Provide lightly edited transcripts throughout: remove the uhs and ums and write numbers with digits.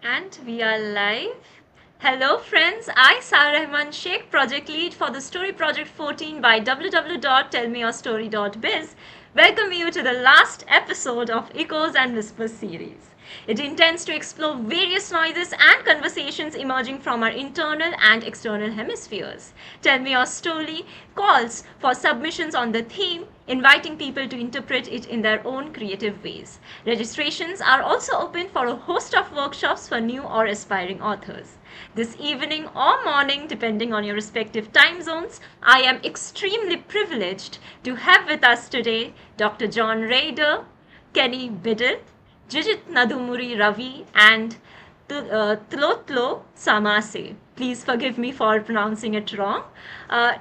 And we are live. Hello, friends. I, Sarah Rahaman Shaikh, project lead for the Story Project 14 by www.tellmeyourstory.biz, welcome you to the last episode of Echoes and Whispers series. It intends to explore various noises and conversations emerging from our internal and external hemispheres. Tell Me Your Story calls for submissions on the theme, inviting people to interpret it in their own creative ways. Registrations are also open for a host of workshops for new or aspiring authors. This evening or morning, depending on your respective time zones, I am extremely privileged to have with us today Dr. John Rieder, Kenny Biddle, Jijith Nadumuri Ravi, and Tlotlo Tsamaase. Please forgive me for pronouncing it wrong.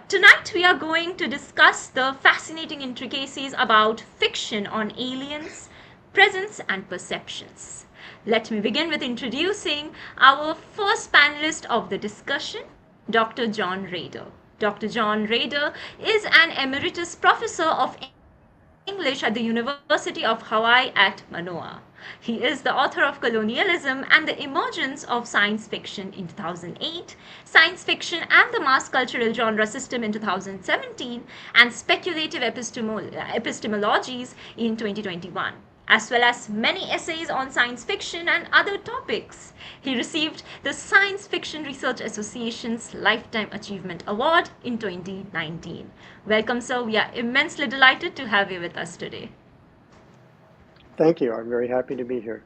Tonight we are going to discuss the fascinating intricacies about fiction on aliens, presence, and perceptions. Let me begin with introducing our first panelist of the discussion, Dr. John Rieder. Dr. John Rieder is an emeritus professor of English at the University of Hawaii at Manoa. He is the author of Colonialism and the Emergence of Science Fiction in 2008, Science Fiction and the Mass Cultural Genre System in 2017, and Speculative Epistemologies in 2021, as well as many essays on science fiction and other topics. He received the Science Fiction Research Association's Lifetime Achievement Award in 2019. Welcome, sir. We are immensely delighted to have you with us today. Thank you. I'm very happy to be here.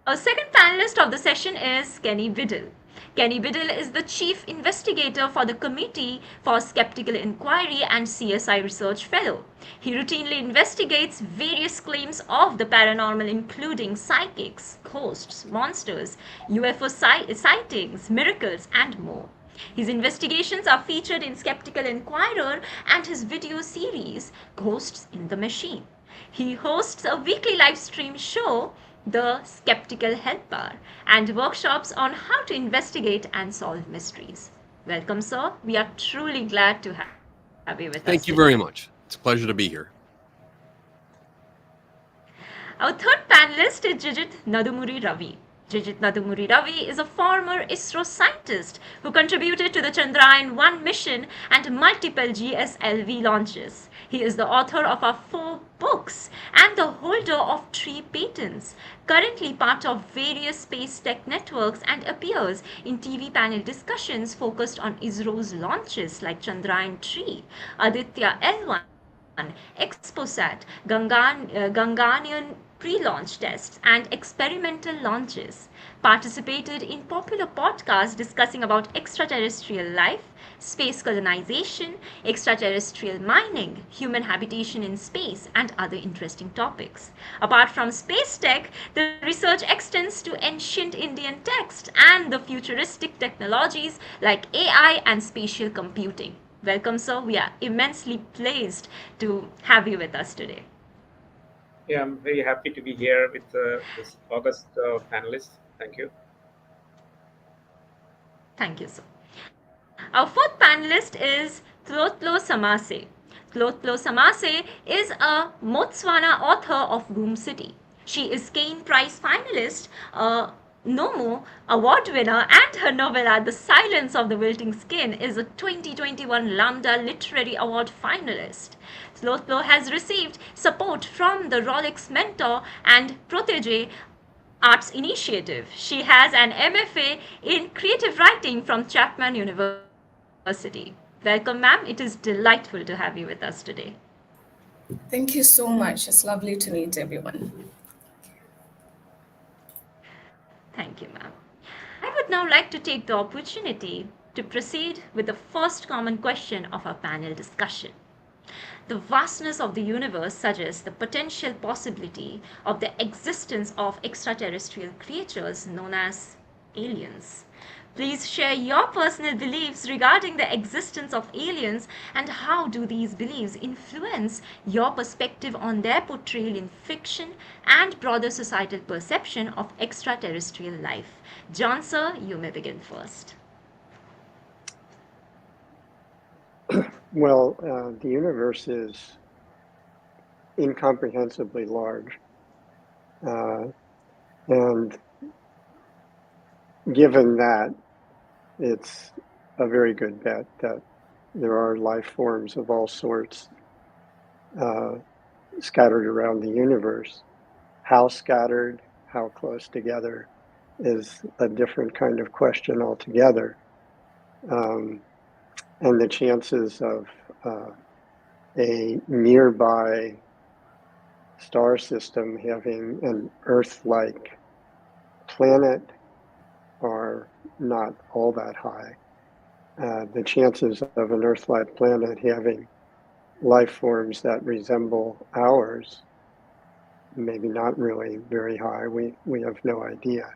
Our second panelist of the session is Kenny Biddle. Kenny Biddle is the Chief Investigator for the Committee for Skeptical Inquiry and CSI Research Fellow. He routinely investigates various claims of the paranormal, including psychics, ghosts, monsters, UFO sightings, miracles, and more. His investigations are featured in Skeptical Inquirer and his video series, Ghosts in the Machine. He hosts a weekly live stream show, The Skeptical Helper, and workshops on how to investigate and solve mysteries. Welcome, sir. We are truly glad to have you with us today. Thank you very much. It's a pleasure to be here. Our third panelist is Jijith Nadumuri Ravi. Jijith Nadumuri Ravi is a former ISRO scientist who contributed to the Chandrayaan-1 mission and multiple GSLV launches. He is the author of our 4 books and the holder of 3 patents, currently part of various space tech networks, and appears in TV panel discussions focused on ISRO's launches like Chandrayaan-3, Aditya L1, Exposat, Ganganyaan pre-launch tests, and experimental launches. Participated in popular podcasts discussing about extraterrestrial life, space colonization, extraterrestrial mining, human habitation in space, and other interesting topics. Apart from space tech, the research extends to ancient Indian text and the futuristic technologies like AI and spatial computing. Welcome, sir. We are immensely pleased to have you with us today. Yeah, I'm very happy to be here with this August panelists. Thank you. Thank you, sir. Our fourth panelist is Tlotlo Tsamaase. Tlotlo Tsamaase is a Botswana author of Room City. She is Kane Prize finalist, Nomo award winner, and her novella The Silence of the Wilting Skin is a 2021 Lambda Literary Award finalist. Tlotlo has received support from the Rolex Mentor and Protege Arts Initiative. She has an MFA in creative writing from Chapman University. Welcome, ma'am. It is delightful to have you with us today. Thank you so much. It's lovely to meet everyone. Thank you, ma'am. I would now like to take the opportunity to proceed with the first common question of our panel discussion. The vastness of the universe suggests the potential possibility of the existence of extraterrestrial creatures known as aliens. Please share your personal beliefs regarding the existence of aliens and how do these beliefs influence your perspective on their portrayal in fiction and broader societal perception of extraterrestrial life. John, sir, you may begin first. Well, the universe is incomprehensibly large. And given that, it's a very good bet that there are life forms of all sorts scattered around the universe. How scattered, how close together is a different kind of question altogether. And the chances of a nearby star system having an Earth-like planet are not all that high. The chances of an Earth-like planet having life forms that resemble ours, maybe not really very high. We have no idea.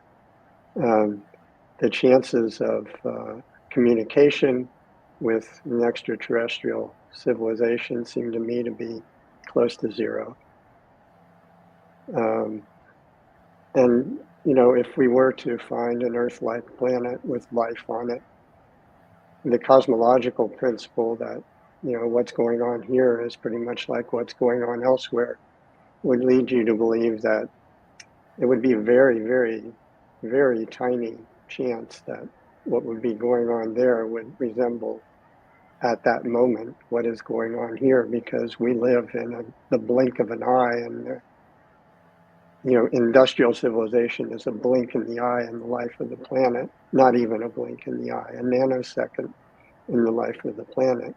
The chances of communication with an extraterrestrial civilization seem to me to be close to zero. And, you know, if we were to find an Earth-like planet with life on it, the cosmological principle that, you know, what's going on here is pretty much like what's going on elsewhere would lead you to believe that it would be a very, very, very tiny chance that what would be going on there would resemble at that moment what is going on here, because we live in the blink of an eye, and you know, industrial civilization is a blink in the eye in the life of the planet, not even a blink in the eye, a nanosecond in the life of the planet.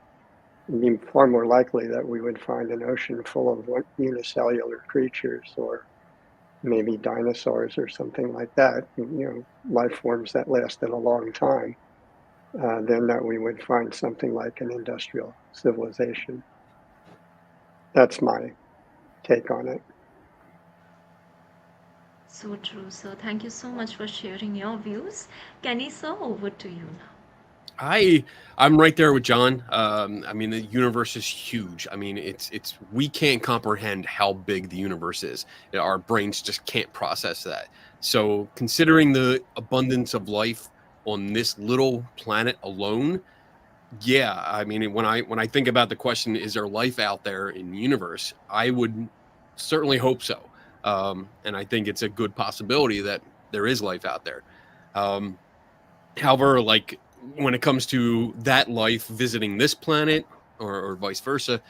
It'd be far more likely that we would find an ocean full of unicellular creatures, or maybe dinosaurs or something like that, you know, life forms that lasted a long time, than that we would find something like an industrial civilization. That's my take on it. So true, sir. Thank you so much for sharing your views. Kenny, sir, over to you now. I'm right there with John. I mean, the universe is huge. I mean, it's we can't comprehend how big the universe is. Our brains just can't process that. So, considering the abundance of life on this little planet alone, yeah, I mean, when I think about the question, is there life out there in the universe? I would certainly hope so. And I think it's a good possibility that there is life out there. However, like when it comes to that life visiting this planet or vice versa,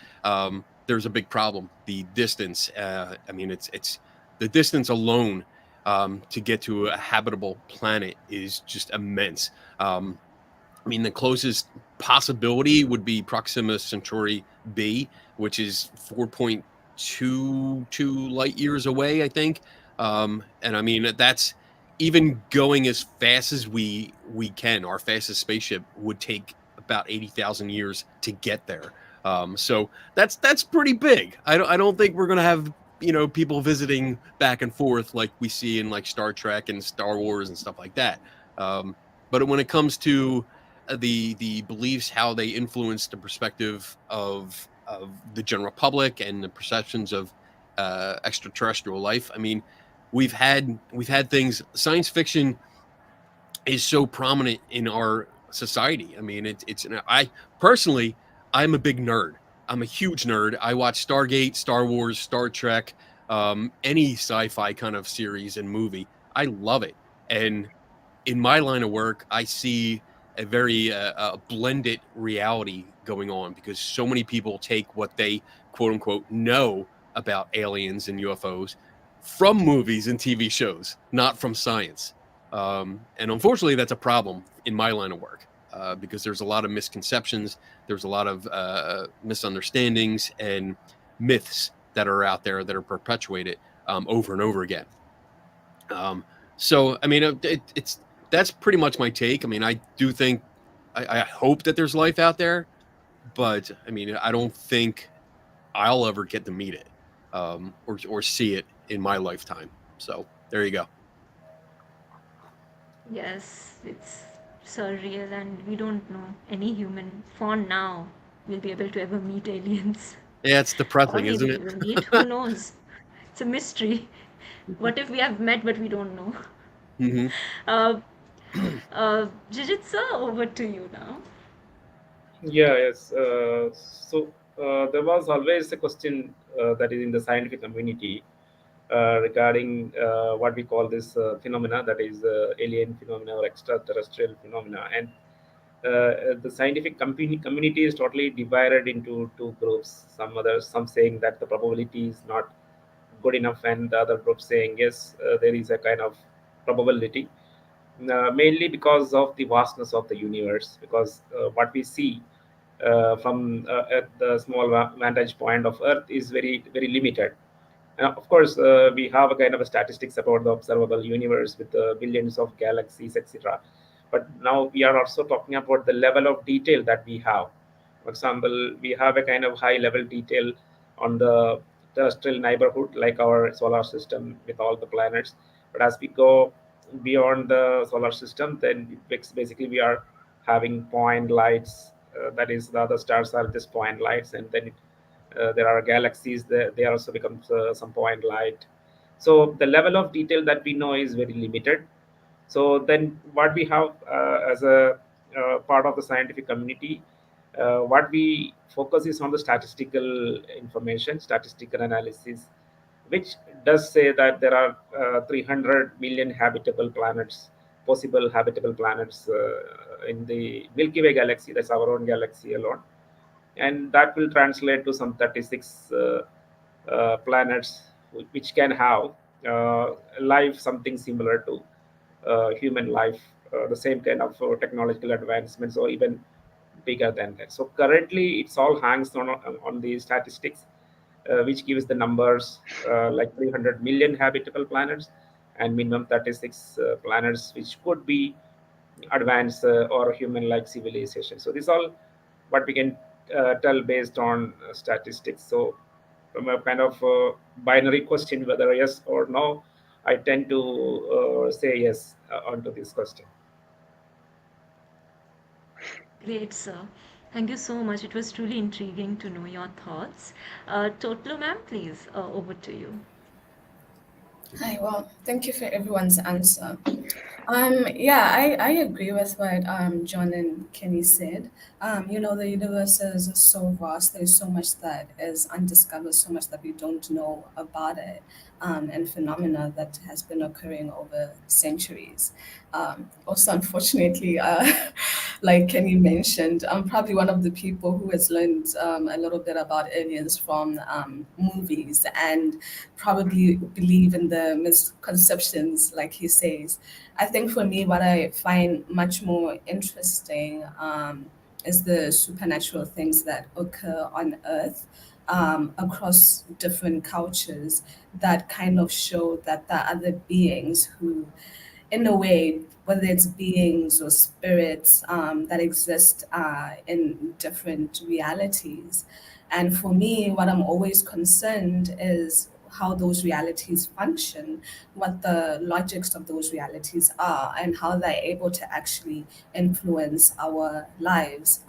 there's a big problem. The distance. I mean, it's the distance alone to get to a habitable planet is just immense. I mean, the closest possibility would be Proxima Centauri b, which is 4.22 light years away, I think. And I mean, that's even going as fast as we can. Our fastest spaceship would take about 80,000 years to get there. So that's pretty big. I don't think we're gonna have, you know, people visiting back and forth like we see in like Star Trek and Star Wars and stuff like that. But when it comes to the beliefs, how they influence the perspective of the general public and the perceptions of extraterrestrial life. I mean, we've had things. Science fiction is so prominent in our society. I mean, it's I personally, I'm a big nerd. I'm a huge nerd. I watch Stargate, Star Wars, Star Trek, any sci-fi kind of series and movie. I love it. And in my line of work, I see a very blended reality going on, because so many people take what they quote unquote know about aliens and UFOs from movies and TV shows, not from science. And unfortunately, that's a problem in my line of work, because there's a lot of misconceptions, there's a lot of misunderstandings and myths that are out there that are perpetuated over and over again. So, I mean, it's that's pretty much my take. I mean, I do think, I hope that there's life out there, but I mean, I don't think I'll ever get to meet it or see it in my lifetime. So there you go. Yes, it's surreal, and we don't know any human for now will be able to ever meet aliens. Yeah, it's Or depressing, isn't maybe we it? will meet, who knows? It's a mystery. What if we have met but we don't know? hmm Uh, Jijith, sir, over to you now. Yeah, yes. So there was always a question that is in the scientific community. regarding what we call this phenomena, that is alien phenomena or extraterrestrial phenomena. And the scientific community is totally divided into two groups. Some saying that the probability is not good enough, and the other group saying yes, there is a kind of probability, mainly because of the vastness of the universe. Because what we see from at the small vantage point of Earth is very limited. And of course, we have a kind of a statistics about the observable universe with billions of galaxies, etc. But now we are also talking about the level of detail that we have. For example, we have a kind of high level detail on the terrestrial neighborhood, like our solar system with all the planets. But as we go beyond the solar system, then basically we are having point lights. That is, the other stars are just point lights, and then there are galaxies. They also become some point light. So the level of detail that we know is very limited. So then what we have as a part of the scientific community, what we focus is on the statistical information, statistical analysis, which does say that there are 300 million habitable planets, possible habitable planets in the Milky Way galaxy. That's our own galaxy alone, and that will translate to some 36 planets which can have life something similar to human life, the same kind of technological advancements, or even bigger than that. So currently it's all hangs on the statistics, which gives the numbers like 300 million habitable planets and minimum 36 planets which could be advanced or human-like civilization. So this all what we can tell based on statistics. So from a kind of binary question whether yes or no, I tend to say yes onto this question. Great, sir. Thank you so much. It was truly intriguing to know your thoughts. Tlotlo, ma'am, please, over to you. Hi, well, thank you for everyone's answer. Yeah, I agree with what John and Kenny said. The universe is so vast. There's so much that is undiscovered, so much that we don't know about it, and phenomena that has been occurring over centuries. Also, unfortunately, like Kenny mentioned, I'm probably one of the people who has learned a little bit about aliens from movies, and probably believe in the misconceptions, like he says. I think for me, what I find much more interesting is the supernatural things that occur on Earth, across different cultures, that kind of show that there are other beings who, in a way, whether it's beings or spirits, that exist in different realities. And for me, what I'm always concerned is how those realities function, what the logics of those realities are, and how they're able to actually influence our lives.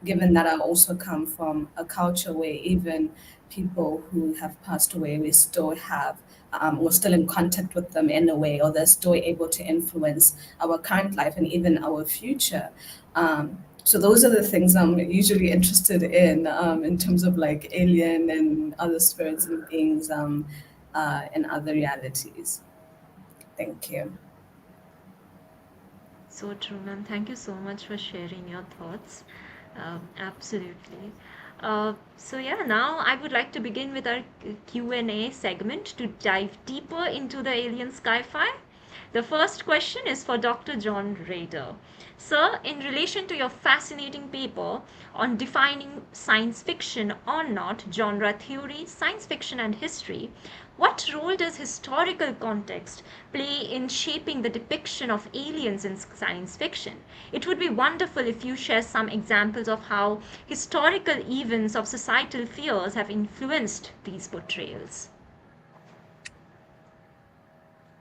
Given that I also come from a culture where even people who have passed away, we still have, we're still in contact with them in a way, or they're still able to influence our current life and even our future. So those are the things I'm usually interested in terms of like alien and other spirits and things, in other realities. Thank you. So true, ma'am. Thank you so much for sharing your thoughts. Absolutely. So yeah, now I would like to begin with our Q&A segment to dive deeper into the alien sci-fi. The first question is for Dr. John Rieder. Sir, in relation to your fascinating paper on defining science fiction or not, genre theory, science fiction and history, what role does historical context play in shaping the depiction of aliens in science fiction? It would be wonderful if you share some examples of how historical events of societal fears have influenced these portrayals.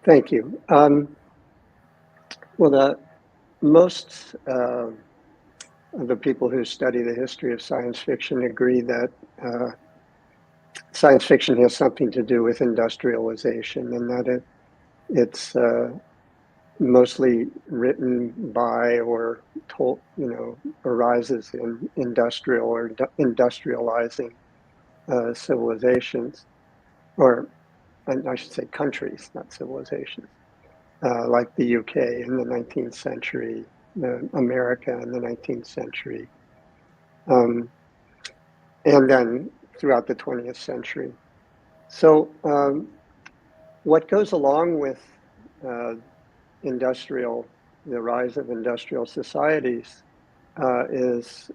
Thank you. Well, most of the people who study the history of science fiction agree that science fiction has something to do with industrialization, and that it's mostly written by or told, arises in industrial or industrializing civilizations, or I should say countries, not civilizations, like the UK in the 19th century, America in the 19th century, and then throughout the 20th century. So what goes along with the rise of industrial societies is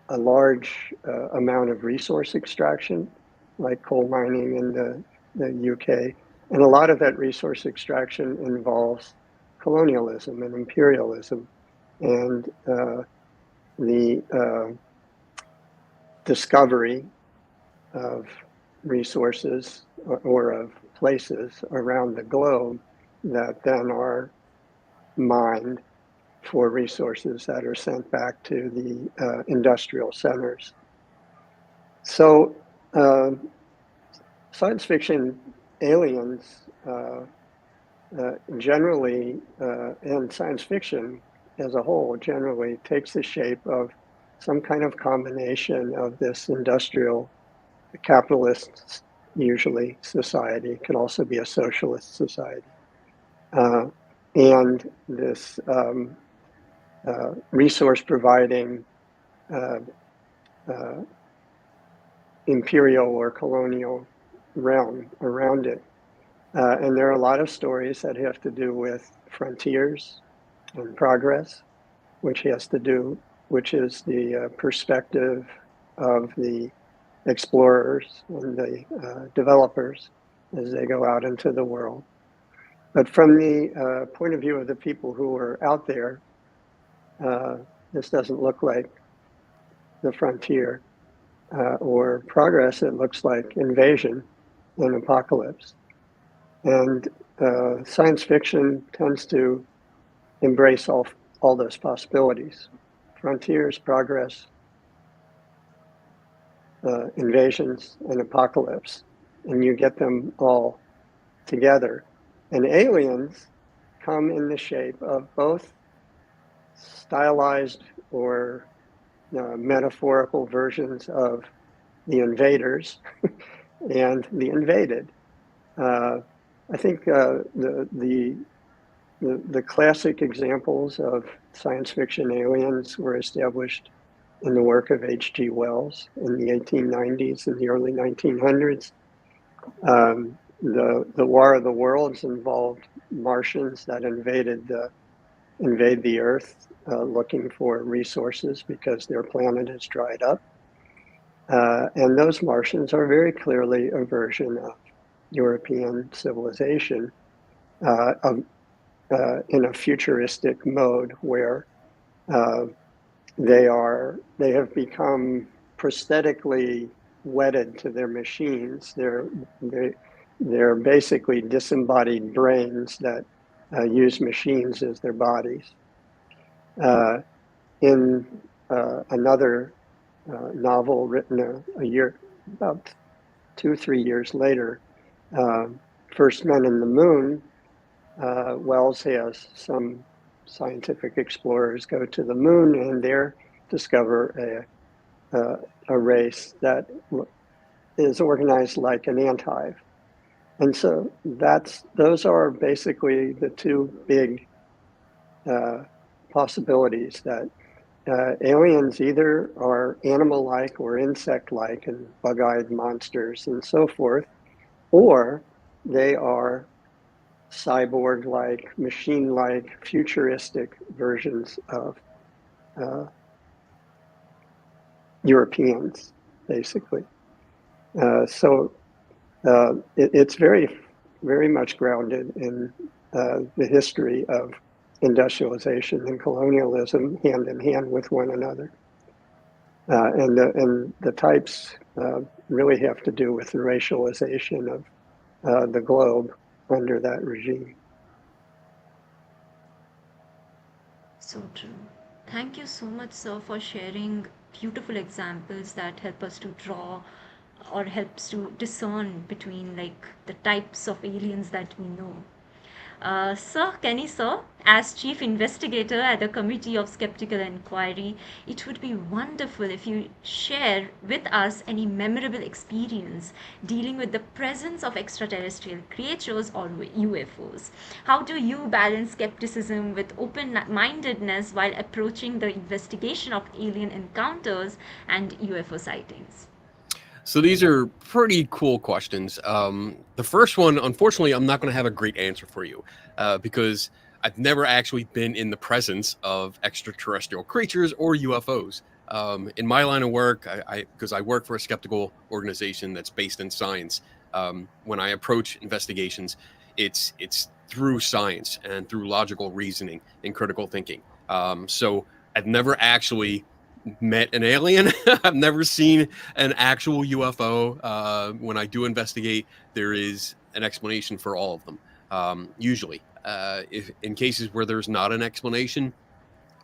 a large amount of resource extraction, like coal mining in the UK. And a lot of that resource extraction involves colonialism and imperialism and the discovery of resources or of places around the globe that then are mined for resources that are sent back to the industrial centers. So science fiction aliens generally, and science fiction as a whole generally takes the shape of some kind of combination of this industrial capitalist, usually society, can also be a socialist society, and this resource providing imperial or colonial realm around it. And there are a lot of stories that have to do with frontiers and progress, which is the perspective of the explorers and the developers as they go out into the world. But from the point of view of the people who are out there, this doesn't look like the frontier or progress. It looks like invasion and apocalypse. And science fiction tends to embrace all those possibilities: frontiers, progress, invasions, and apocalypse. And you get them all together. And aliens come in the shape of both stylized or metaphorical versions of the invaders and the invaded. I think the classic examples of science fiction aliens were established in the work of H.G. Wells in the 1890s and the early 1900s. The War of the Worlds involved Martians that invade the Earth, looking for resources because their planet is dried up. And those Martians are very clearly a version of European civilization in a futuristic mode where they have become prosthetically wedded to their machines. They're basically disembodied brains that use machines as their bodies. In another novel written about 2 or 3 years later, First Men in the Moon, Wells has some scientific explorers go to the moon and there discover a race that is organized like an anthive. And so those are basically the two big possibilities, that aliens either are animal-like or insect-like and bug-eyed monsters and so forth, or they are cyborg-like, machine-like, futuristic versions of Europeans, basically. So it's very, very much grounded in the history of industrialization and colonialism, hand in hand with one another. And the types really have to do with the racialization of the globe under that regime. So true. Thank you so much, sir, for sharing beautiful examples that help us to draw or helps to discern between like the types of aliens that we know. Sir Kenny, sir, as Chief Investigator at the Committee of Skeptical Inquiry, it would be wonderful if you share with us any memorable experience dealing with the presence of extraterrestrial creatures or UFOs. How do you balance skepticism with open mindedness while approaching the investigation of alien encounters and UFO sightings? So these are pretty cool questions. The first one, unfortunately, I'm not going to have a great answer for you because I've never actually been in the presence of extraterrestrial creatures or UFOs. In my line of work, because I work for a skeptical organization that's based in science, when I approach investigations, it's through science and through logical reasoning and critical thinking. So I've never actually met an alien. I've never seen an actual UFO. When I do investigate, there is an explanation for all of them. Usually, if in cases where there's not an explanation,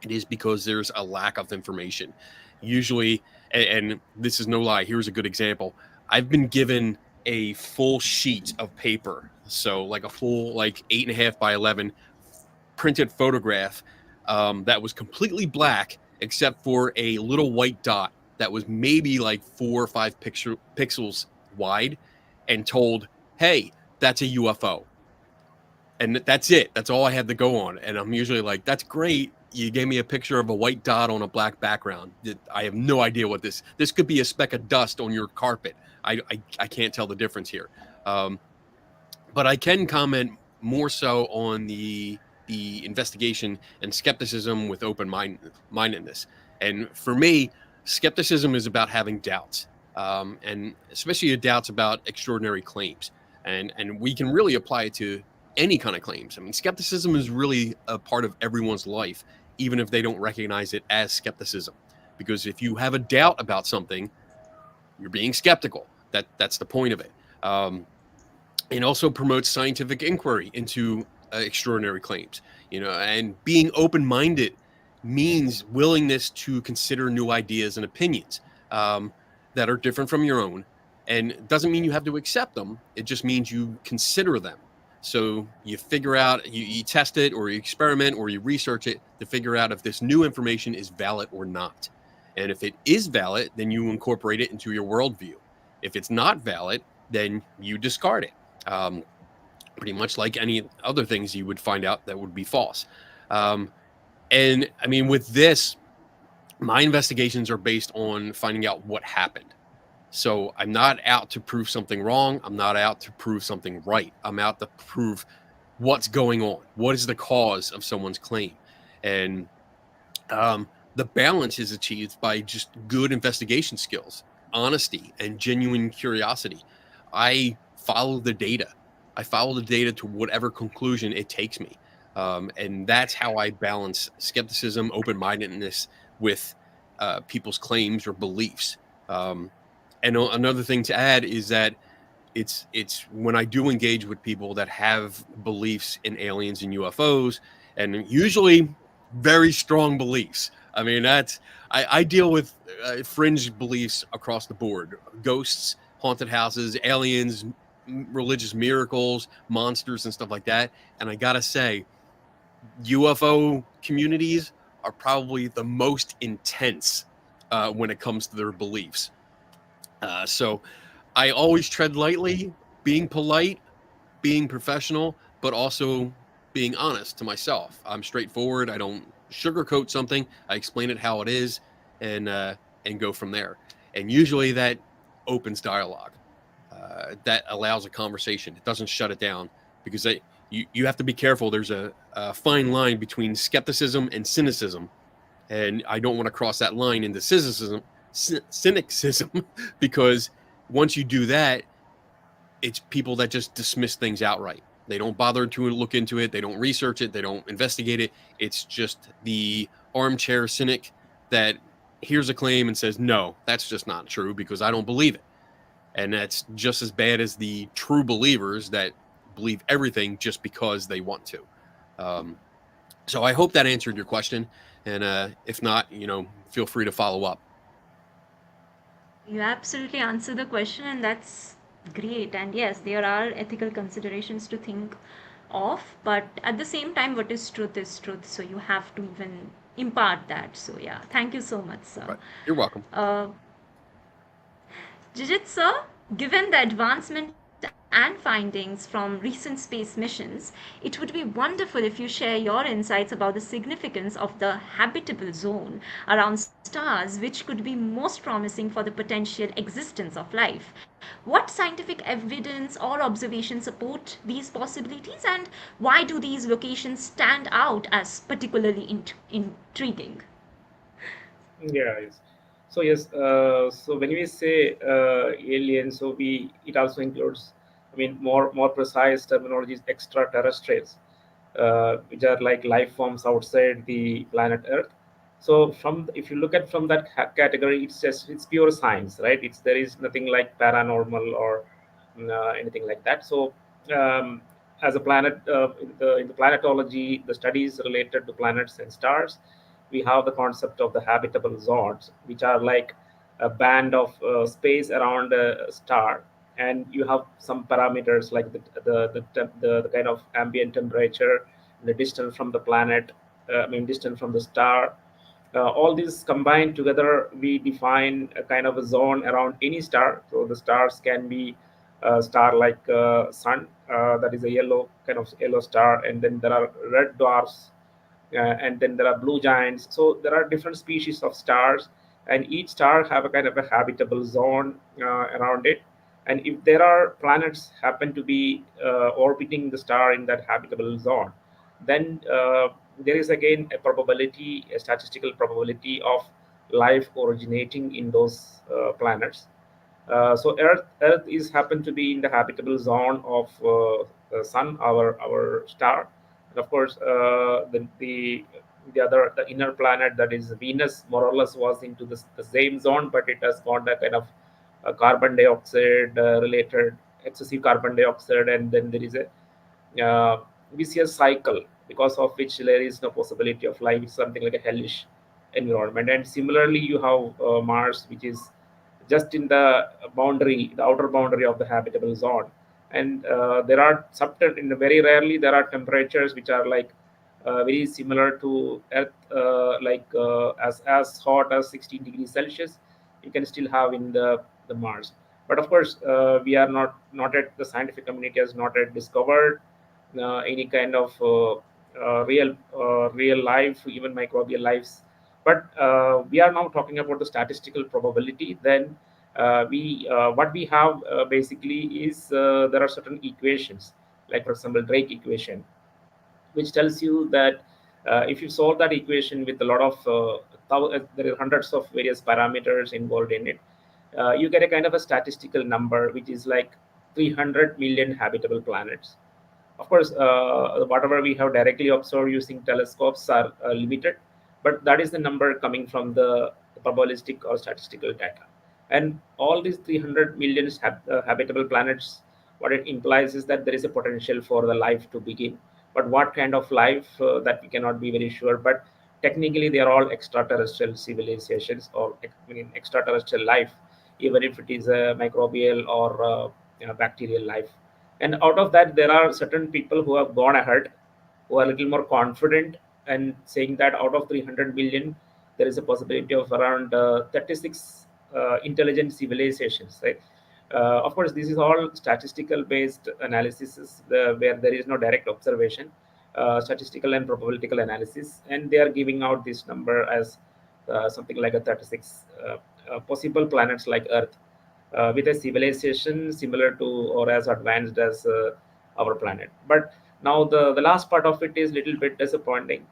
it is because there's a lack of information. Usually, and this is no lie. Here's a good example. I've been given a full sheet of paper, so like a full 8.5 by 11 printed photograph that was completely black except for a little white dot that was maybe like 4 or 5 pixels wide, and told, "Hey, that's a UFO." And that's it. That's all I had to go on. And I'm usually like, "That's great. You gave me a picture of a white dot on a black background. I have no idea what this could be, a speck of dust on your carpet. I can't tell the difference here." But I can comment more so on the investigation and skepticism with open mindedness. And for me, skepticism is about having doubts, and especially doubts about extraordinary claims. And we can really apply it to any kind of claims. I mean, skepticism is really a part of everyone's life, even if they don't recognize it as skepticism. Because if you have a doubt about something, you're being skeptical. That's the point of it. And also promotes scientific inquiry into extraordinary claims. And being open-minded means willingness to consider new ideas and opinions that are different from your own. And it doesn't mean you have to accept them. It just means you consider them. So you figure out, you test it, or you experiment, or you research it to figure out if this new information is valid or not. And if it is valid, then you incorporate it into your worldview. If it's not valid, then you discard it. Pretty much like any other things you would find out that would be false. And I mean, with this, my investigations are based on finding out what happened. So I'm not out to prove something wrong. I'm not out to prove something right. I'm out to prove what's going on. What is the cause of someone's claim? And the balance is achieved by just good investigation skills, honesty, and genuine curiosity. I follow the data. I follow the data to whatever conclusion it takes me. And that's how I balance skepticism, open-mindedness with people's claims or beliefs. And another thing to add is that it's when I do engage with people that have beliefs in aliens and UFOs, and usually very strong beliefs. I mean, I deal with fringe beliefs across the board: ghosts, haunted houses, aliens, religious miracles, monsters, and stuff like that. And I gotta say, UFO communities are probably the most intense when it comes to their beliefs. So I always tread lightly, being polite, being professional, but also being honest to myself. I'm straightforward. I don't sugarcoat something. I explain it how it is, and go from there. And usually that opens dialogue. That allows a conversation. It doesn't shut it down, because you have to be careful. There's a fine line between skepticism and cynicism, and I don't want to cross that line into cynicism, because once you do that, it's people that just dismiss things outright. They don't bother to look into it. They don't research it. They don't investigate it. It's just the armchair cynic that hears a claim and says, "No, that's just not true because I don't believe it." And that's just as bad as the true believers that believe everything just because they want to. So I hope that answered your question. And if not, feel free to follow up. You absolutely answered the question, and that's great. And yes, there are ethical considerations to think off, but at the same time, what is truth, so you have to even impart that. So yeah, thank you so much, sir. Right. You're welcome. uh, Jijith sir, given the advancement and findings from recent space missions, it would be wonderful if you share your insights about the significance of the habitable zone around stars, which could be most promising for the potential existence of life. What scientific evidence or observations support these possibilities, and why do these locations stand out as particularly intriguing? Yeah, yes. So yes, so when we say alien, so we it also includes, I mean, more precise terminology is extraterrestrials, which are like life forms outside the planet Earth. So from if you look at from that category, it's pure science, right? It's there is nothing like paranormal or anything like that. So um, as a planet in the planetology, the studies related to planets and stars, we have the concept of the habitable zones, which are like a band of space around a star, and you have some parameters like the kind of ambient temperature, the distance from the planet, I mean distance from the star. All these combined together, we define a kind of a zone around any star. So the stars can be a star like sun, that is a yellow kind of yellow star, and then there are red dwarfs, and then there are blue giants. So there are different species of stars, and each star have a kind of a habitable zone around it. And if there are planets happen to be orbiting the star in that habitable zone, then there is again a probability, a statistical probability of life originating in those planets. So Earth is happen to be in the habitable zone of the Sun, our star, and of course the inner planet, that is Venus, more or less was into the same zone, but it has got a kind of carbon dioxide related excessive carbon dioxide, and then there is a vicious cycle because of which there is no possibility of life. It's something like a hellish environment. And similarly, you have Mars, which is just in the boundary, the outer boundary of the habitable zone. And there are in the very rarely there are temperatures which are like very similar to Earth, as hot as 16 degrees Celsius. You can still have in the Mars. But of course, we are not at the scientific community has not yet discovered any kind of real life, even microbial lives. But we are now talking about the statistical probability. Then we what we have basically is there are certain equations, like for example Drake equation, which tells you that if you solve that equation with a lot of there are hundreds of various parameters involved in it, you get a kind of a statistical number which is like 300 million habitable planets. Of course, whatever we have directly observed using telescopes are limited, but that is the number coming from the probabilistic or statistical data. And all these 300 million habitable planets, what it implies is that there is a potential for the life to begin. But what kind of life, that we cannot be very sure. But technically, they are all extraterrestrial civilizations, or extraterrestrial life, even if it is a microbial or bacterial life. And out of that, there are certain people who have gone ahead, who are a little more confident, and saying that out of 300 billion, there is a possibility of around 36 intelligent civilizations, right? Of course, this is all statistical based analysis, where there is no direct observation, statistical and probabilitical analysis, and they are giving out this number as something like a 36 possible planets like Earth, with a civilization similar to or as advanced as our planet. But now the last part of it is little bit disappointing.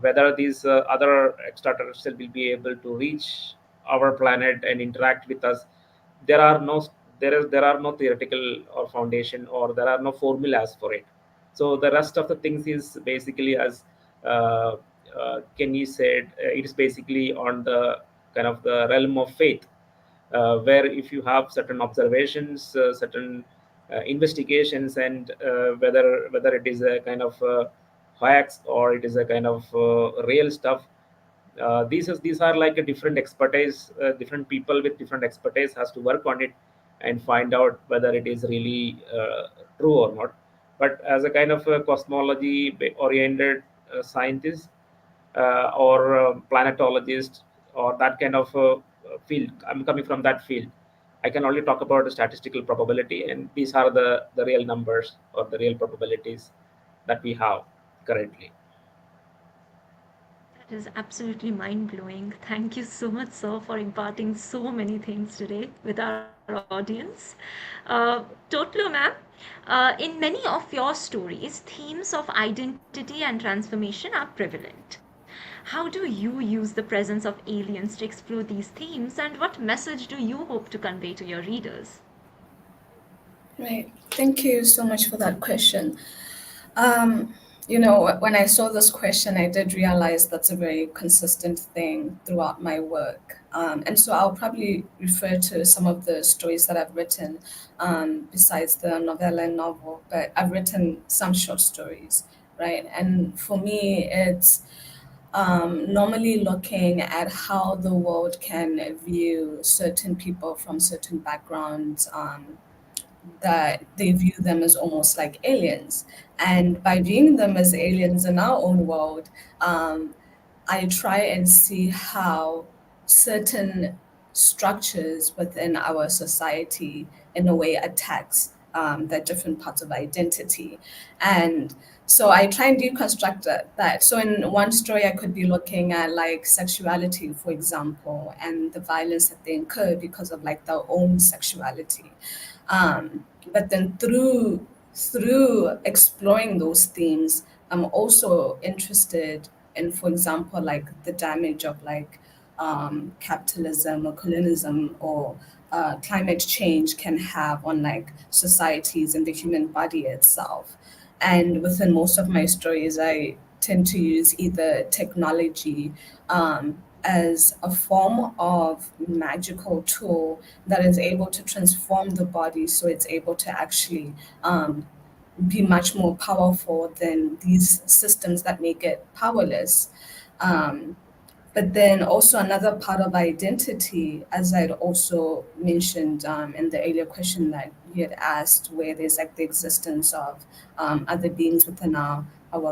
Whether these other extraterrestrials will be able to reach our planet and interact with us, there are no there are no theoretical or foundation, or there are no formulas for it. So the rest of the things is basically, as uh, Kenny said, it is basically on the kind of the realm of faith, where if you have certain observations, certain investigations, and whether it is a kind of hoax or it is a kind of real stuff, these are like a different expertise. Different people with different expertise has to work on it and find out whether it is really true or not. but as a kind of a cosmology oriented scientist, or planetologist, or that kind of field. I'm coming from that field. I can only talk about the statistical probability, and these are the real numbers or the real probabilities that we have currently. That is absolutely mind blowing. Thank you so much, sir, for imparting so many things today with our audience. Totlo, ma'am, in many of your stories, themes of identity and transformation are prevalent. How do you use the presence of aliens to explore these themes, and what message do you hope to convey to your readers? Right. Thank you so much for that question. Um, you know, when I saw this question, I did realize that's a very consistent thing throughout my work. And so I'll probably refer to some of the stories that I've written besides the novella and novel, but I've written some short stories, right? And for me, it's normally looking at how the world can view certain people from certain backgrounds, that they view them as almost like aliens. And by viewing them as aliens in our own world, um, I try and see how certain structures within our society, in a way, attacks the different parts of identity. And so I try and deconstruct that. So in one story, I could be looking at like sexuality, for example, and the violence that they incur because of like their own sexuality. But then through exploring those themes, I'm also interested in, for example, like the damage of like capitalism or colonialism or climate change can have on like societies and the human body itself. And within most of my stories, I tend to use either technology as a form of magical tool that is able to transform the body so it's able to actually be much more powerful than these systems that make it powerless. Um, but then also another part of identity, as I'd also mentioned in the earlier question that you had asked, where there's like the existence of other beings within our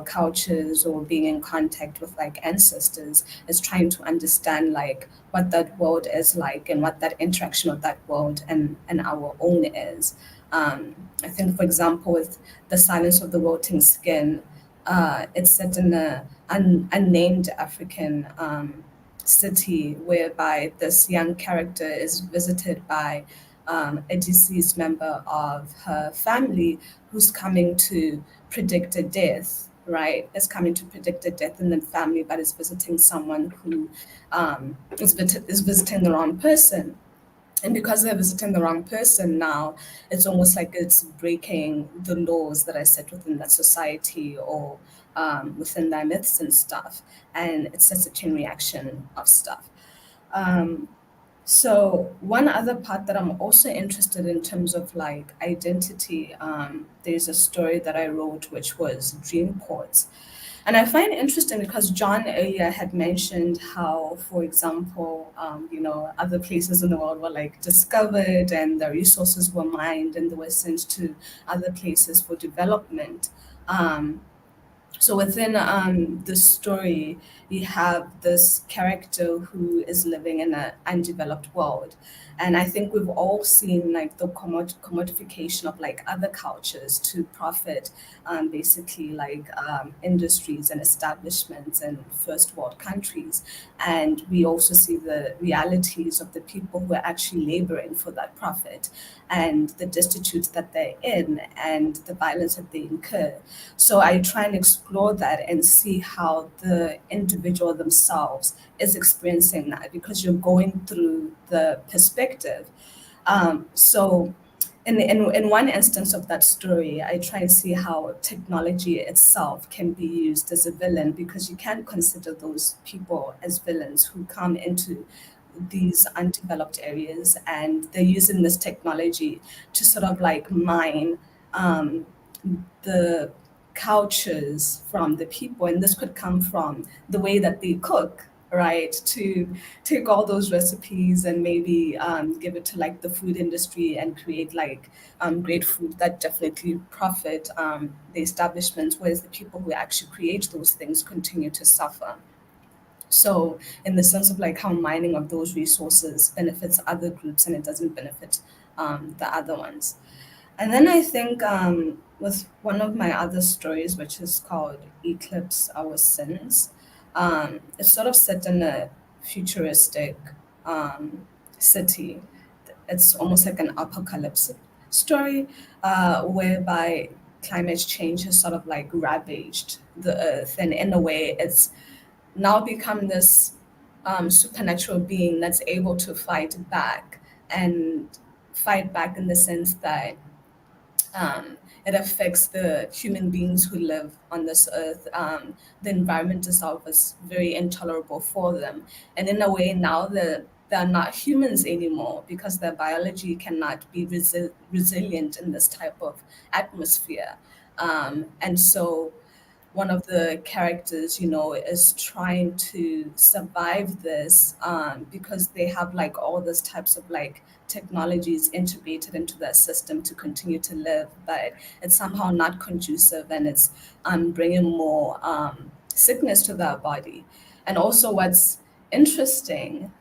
cultures or being in contact with like ancestors, is trying to understand like what that world is like and what that interaction with that world and our own is. I think, for example, with The Silence of the Wilting Skin, it's set in an unnamed African city whereby this young character is visited by a deceased member of her family who's coming to predict a death, right? Is coming to predict a death in the family, but is visiting someone who is visiting the wrong person. And because they're visiting the wrong person now, it's almost like it's breaking the laws that are set within that society or within their myths and stuff. And it's just a chain reaction of stuff. Um, so one other part that I'm also interested in terms of like identity, there's a story that I wrote which was Dream Ports. And I find it interesting because John earlier had mentioned how, for example, other places in the world were like discovered and the resources were mined and they were sent to other places for development. Um, so within this story, you have this character who is living in an undeveloped world. And I think we've all seen like the commodification of like other cultures to profit basically like industries and establishments in first world countries. And we also see the realities of the people who are actually laboring for that profit and the destitute that they're in and the violence that they incur. So I try and explore that and see how the individual themselves is experiencing that because you're going through the perspective. So in one instance of that story, I try and see how technology itself can be used as a villain because you can't consider those people as villains who come into these undeveloped areas and they're using this technology to sort of like mine um, the cultures from the people. And this could come from the way that they cook, right? To take all those recipes and maybe give it to like the food industry and create like great food that definitely profit the establishments, whereas the people who actually create those things continue to suffer. So, in the sense of like how mining of those resources benefits other groups and it doesn't benefit the other ones. And then I think with one of my other stories, which is called Eclipse Our Sins, it's sort of set in a futuristic city. It's almost like an apocalypse story whereby climate change has sort of like ravaged the earth. And in a way, it's now become this supernatural being that's able to fight back and fight back in the sense that it affects the human beings who live on this earth. The environment itself is very intolerable for them. And in a way, now they're not humans anymore because their biology cannot be resilient in this type of atmosphere. And so one of the characters, is trying to survive this because they have like all those types of like technologies integrated into their system to continue to live, but it's somehow not conducive and it's bringing more sickness to their body. And also, what's interesting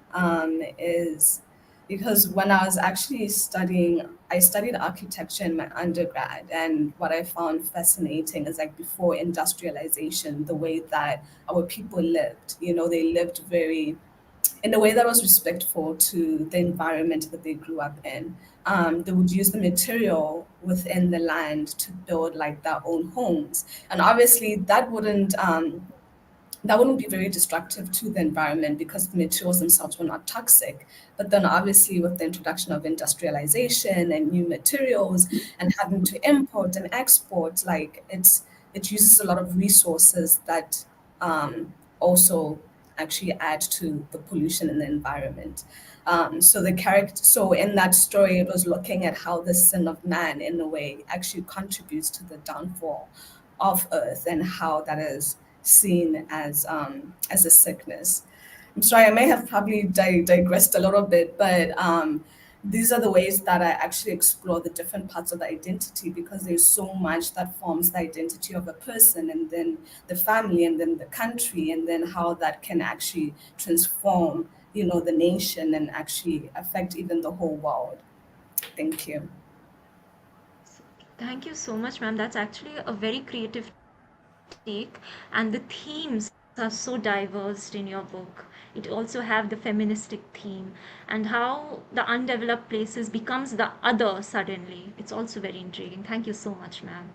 is because when I was actually studying, I studied architecture in my undergrad, and what I found fascinating is like before industrialization, the way that our people lived. They lived very in a way that was respectful to the environment that they grew up in. They would use the material within the land to build like their own homes, and obviously that wouldn't be very destructive to the environment because the materials themselves were not toxic. But then, obviously, with the introduction of industrialization and new materials and having to import and export, like it uses a lot of resources that also actually add to the pollution in the environment. So in that story, it was looking at how the sin of man, in a way, actually contributes to the downfall of Earth and how that is seen as a sickness. I'm sorry, I may have probably digressed a little bit, but these are the ways that I actually explore the different parts of the identity because there's so much that forms the identity of a person, and then the family, and then the country, and then how that can actually transform, the nation and actually affect even the whole world. Thank you. Thank you so much, ma'am. That's actually a very creative take, and the themes are so diverse in your book. It also have the feministic theme and how the undeveloped places becomes the other suddenly. It's also very intriguing. Thank you so much, ma'am.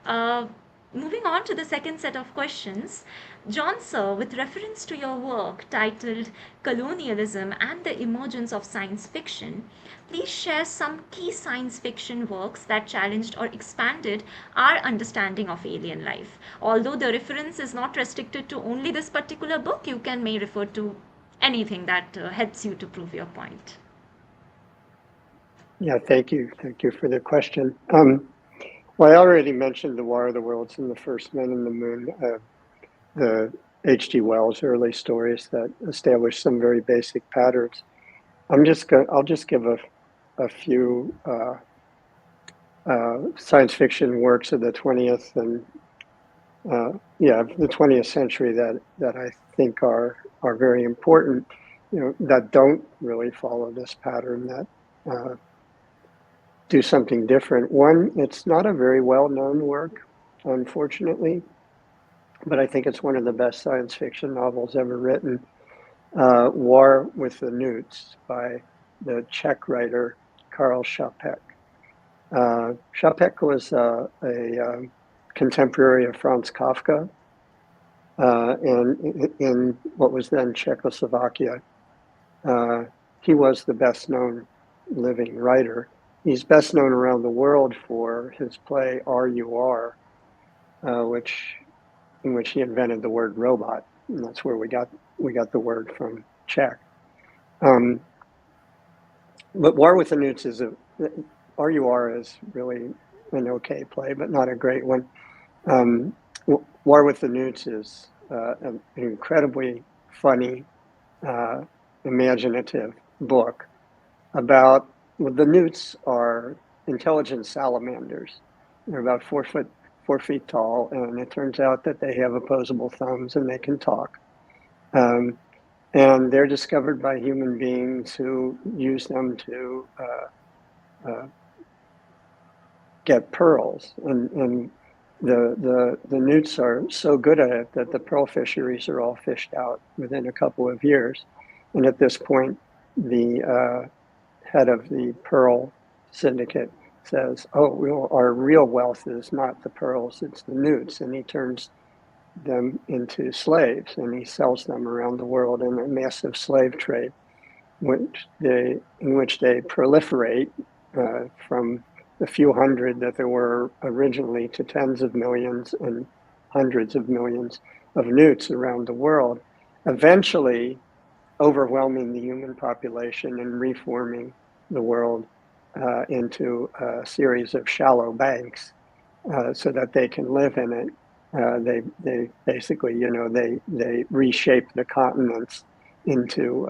Uh, Moving on to the second set of questions, John Sir, with reference to your work titled Colonialism and the Emergence of Science Fiction, please share some key science fiction works that challenged or expanded our understanding of alien life. Although the reference is not restricted to only this particular book, you can may refer to anything that helps you to prove your point. Yeah, thank you. Thank you for the question. Well, I already mentioned The War of the Worlds and The First Men in the Moon, the H.G. Wells early stories that establish some very basic patterns. I'll just give a few science fiction works of the 20th and the 20th century that I think are very important, that don't really follow this pattern, that do something different. One, it's not a very well-known work, unfortunately, but I think it's one of the best science fiction novels ever written. War with the Newts by the Czech writer Karl Čapek. Čapek was a contemporary of Franz Kafka, and in what was then Czechoslovakia. He was the best known living writer. He's best known around the world for his play R.U.R., in which he invented the word robot, and that's where we got the word from Czech. But War with the Newts R.U.R. is really an okay play, but not a great one. War with the Newts is an incredibly funny, imaginative book about, well, the newts are intelligent salamanders. They're about 4 feet tall, and it turns out that they have opposable thumbs and they can talk. And they're discovered by human beings who use them to get pearls. And the newts are so good at it that the pearl fisheries are all fished out within a couple of years. And at this point, the head of the pearl syndicate says, "Oh, well, our real wealth is not the pearls, it's the newts." And he turns them into slaves, and he sells them around the world in a massive slave trade, in which they proliferate from the few hundred that there were originally to tens of millions and hundreds of millions of newts around the world, eventually overwhelming the human population and reforming the world into a series of shallow banks so that they can live in it. They basically, they reshape the continents into,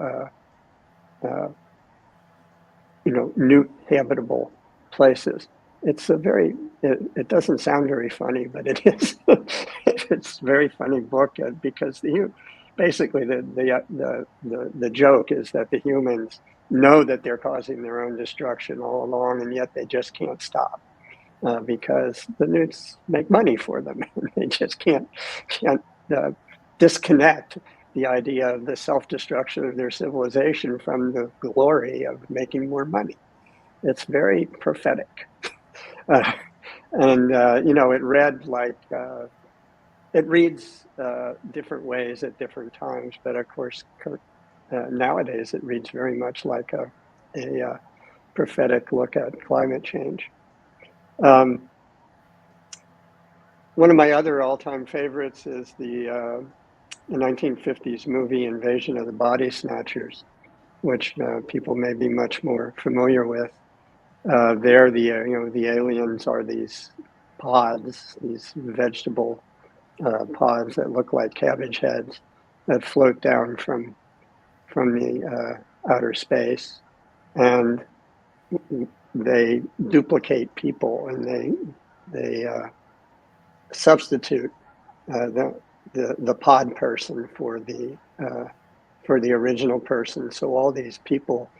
new habitable places. It's a very, it doesn't sound very funny, but it is. It's a very funny book because basically the joke is that the humans know that they're causing their own destruction all along, and yet they just can't stop. Because the newts make money for them. They just can't disconnect the idea of the self-destruction of their civilization from the glory of making more money. It's very prophetic. It reads different ways at different times, but of course, nowadays it reads very much like a prophetic look at climate change. One of my other all-time favorites is the 1950s movie Invasion of the Body Snatchers, which people may be much more familiar with. There, the aliens are these pods, these vegetable pods that look like cabbage heads that float down from the outer space, and they duplicate people, and they substitute the pod person for the original person. So all these people,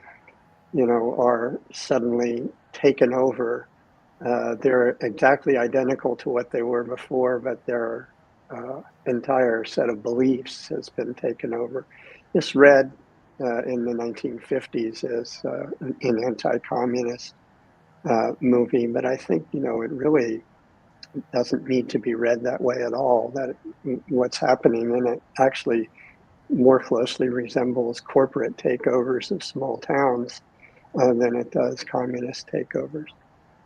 are suddenly taken over. They're exactly identical to what they were before, but their entire set of beliefs has been taken over. This read in the 1950s as an anti-communist movie, but I think, it really doesn't need to be read that way at all. That what's happening in it actually more closely resembles corporate takeovers of small towns than it does communist takeovers.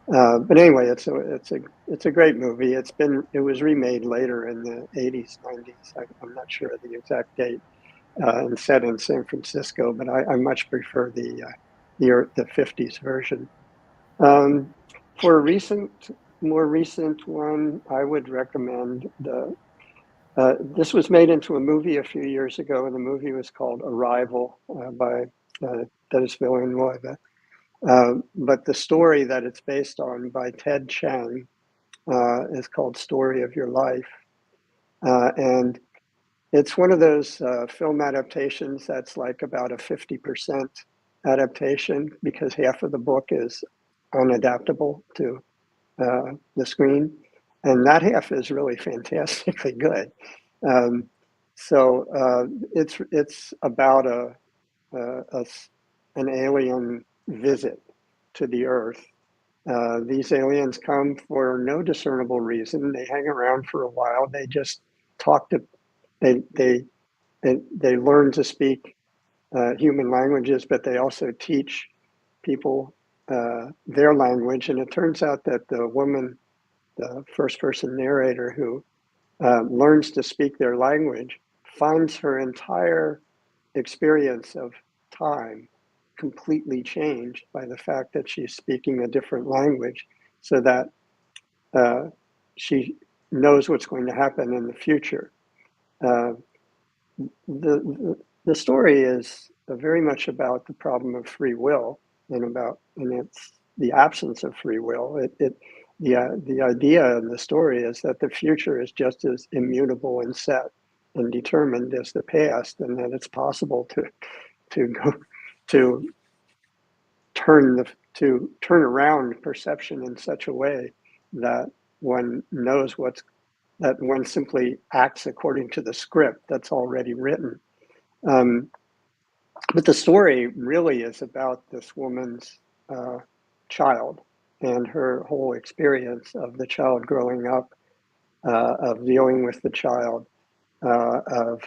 But anyway, it's a great movie. It was remade later in the 80s, 90s. I'm not sure of the exact date, and set in San Francisco. But I much prefer the 50s version. For a more recent one, I would recommend this was made into a movie a few years ago, and the movie was called Arrival by Denis Villeneuve. But the story that it's based on by Ted Chiang is called Story of Your Life. And it's one of those film adaptations that's like about a 50% adaptation, because half of the book is unadaptable to the screen, and that half is really fantastically good. It's about an alien visit to the Earth. These aliens come for no discernible reason. They hang around for a while. They just they learn to speak human languages, but they also teach people their language. And it turns out that the woman, the first person narrator who learns to speak their language, finds her entire experience of time completely changed by the fact that she's speaking a different language, so that she knows what's going to happen in the future. the story is very much about the problem of free will and it's the absence of free will. The idea in the story is that the future is just as immutable and set and determined as the past, and that it's possible to go to turn around perception in such a way that one knows that one simply acts according to the script that's already written. But the story really is about this woman's child and her whole experience of the child growing up, of dealing with the child, and of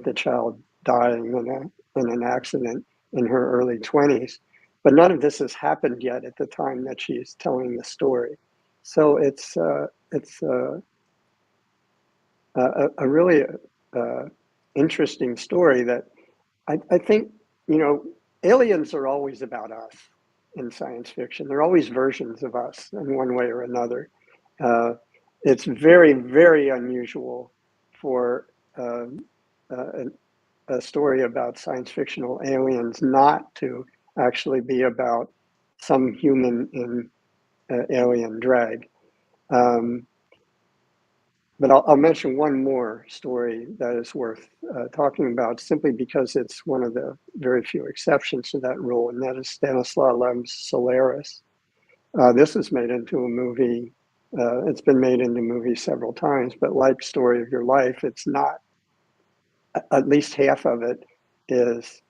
the child dying in an accident in her early 20s. But none of this has happened yet at the time that she's telling the story. So it's a really interesting story that I think, aliens are always about us in science fiction. They're always versions of us in one way or another. It's very, very unusual for a story about science fictional aliens not to actually be about some human in alien drag. But I'll mention one more story that is worth talking about, simply because it's one of the very few exceptions to that rule, and that is Stanislaw Lem's Solaris. This was made into a movie. It's been made into movies several times, but like Story of Your Life, it's not, at least half of it is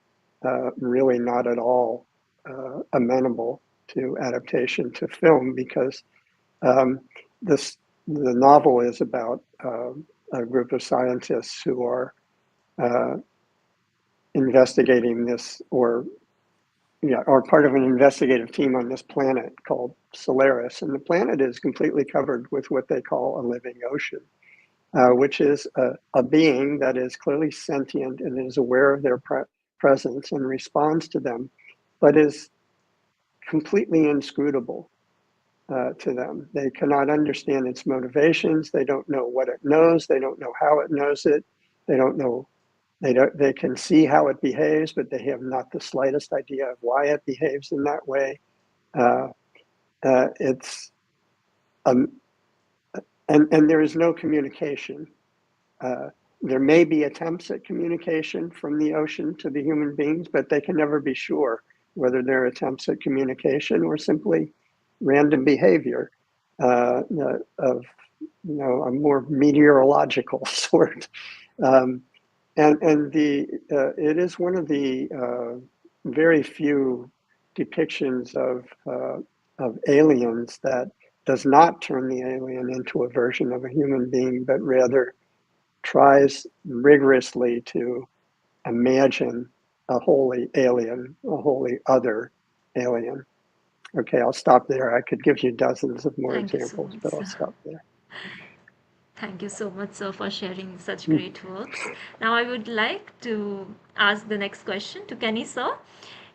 really not at all amenable to adaptation to film, because the novel is about a group of scientists who are investigating this, or part of an investigative team on this planet called Solaris. And the planet is completely covered with what they call a living ocean, which is a being that is clearly sentient and is aware of their presence and responds to them, but is completely inscrutable to them. They cannot understand its motivations. They don't know what it knows. They don't know how it knows it. They don't know. They can see how it behaves, but they have not the slightest idea of why it behaves in that way. And there is no communication. There may be attempts at communication from the ocean to the human beings, but they can never be sure whether they're attempts at communication or simply random behavior of a more meteorological sort. It is one of the very few depictions of aliens that does not turn the alien into a version of a human being, but rather tries rigorously to imagine a wholly alien, a wholly other alien. Okay, I'll stop there. I could give you dozens of more Thank you so examples, much, but I'll sir. stop there. Thank you so much, sir, for sharing such great works. Now, I would like to ask the next question to Kenny, sir.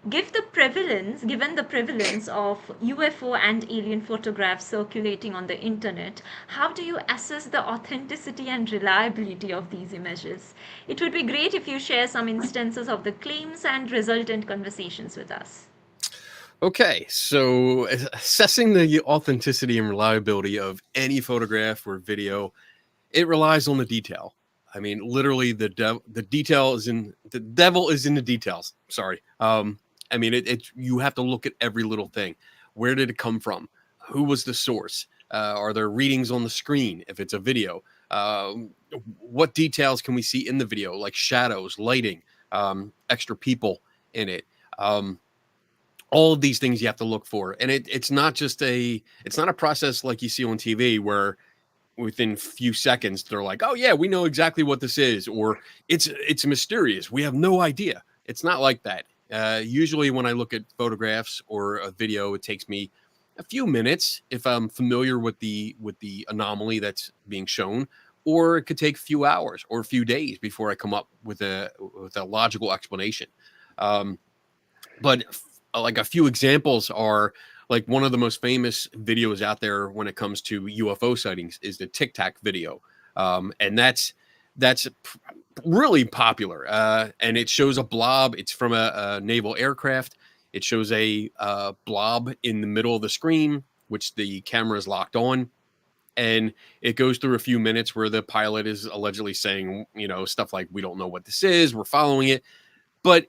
Given the prevalence of UFO and alien photographs circulating on the internet, how do you assess the authenticity and reliability of these images? It would be great if you share some instances of the claims and resultant conversations with us. Okay, so assessing the authenticity and reliability of any photograph or video, it relies on the detail. I mean, literally, the devil is in the details. Sorry. I mean, you have to look at every little thing. Where did it come from? Who was the source? Are there readings on the screen if it's a video? What details can we see in the video, like shadows, lighting, extra people in it? All of these things you have to look for, and it's not a process like you see on TV where within a few seconds they're like, oh yeah, we know exactly what this is, or it's mysterious, we have no idea. It's not like that. Usually when I look at photographs or a video, it takes me a few minutes if I'm familiar with the anomaly that's being shown, or it could take a few hours or a few days before I come up with a logical explanation. But like a few examples are, like, one of the most famous videos out there when it comes to UFO sightings is the Tic Tac video. And that's really popular. And it shows a blob. It's from a naval aircraft. It shows a blob in the middle of the screen, which the camera is locked on. And it goes through a few minutes where the pilot is allegedly saying, stuff like, we don't know what this is, we're following it. But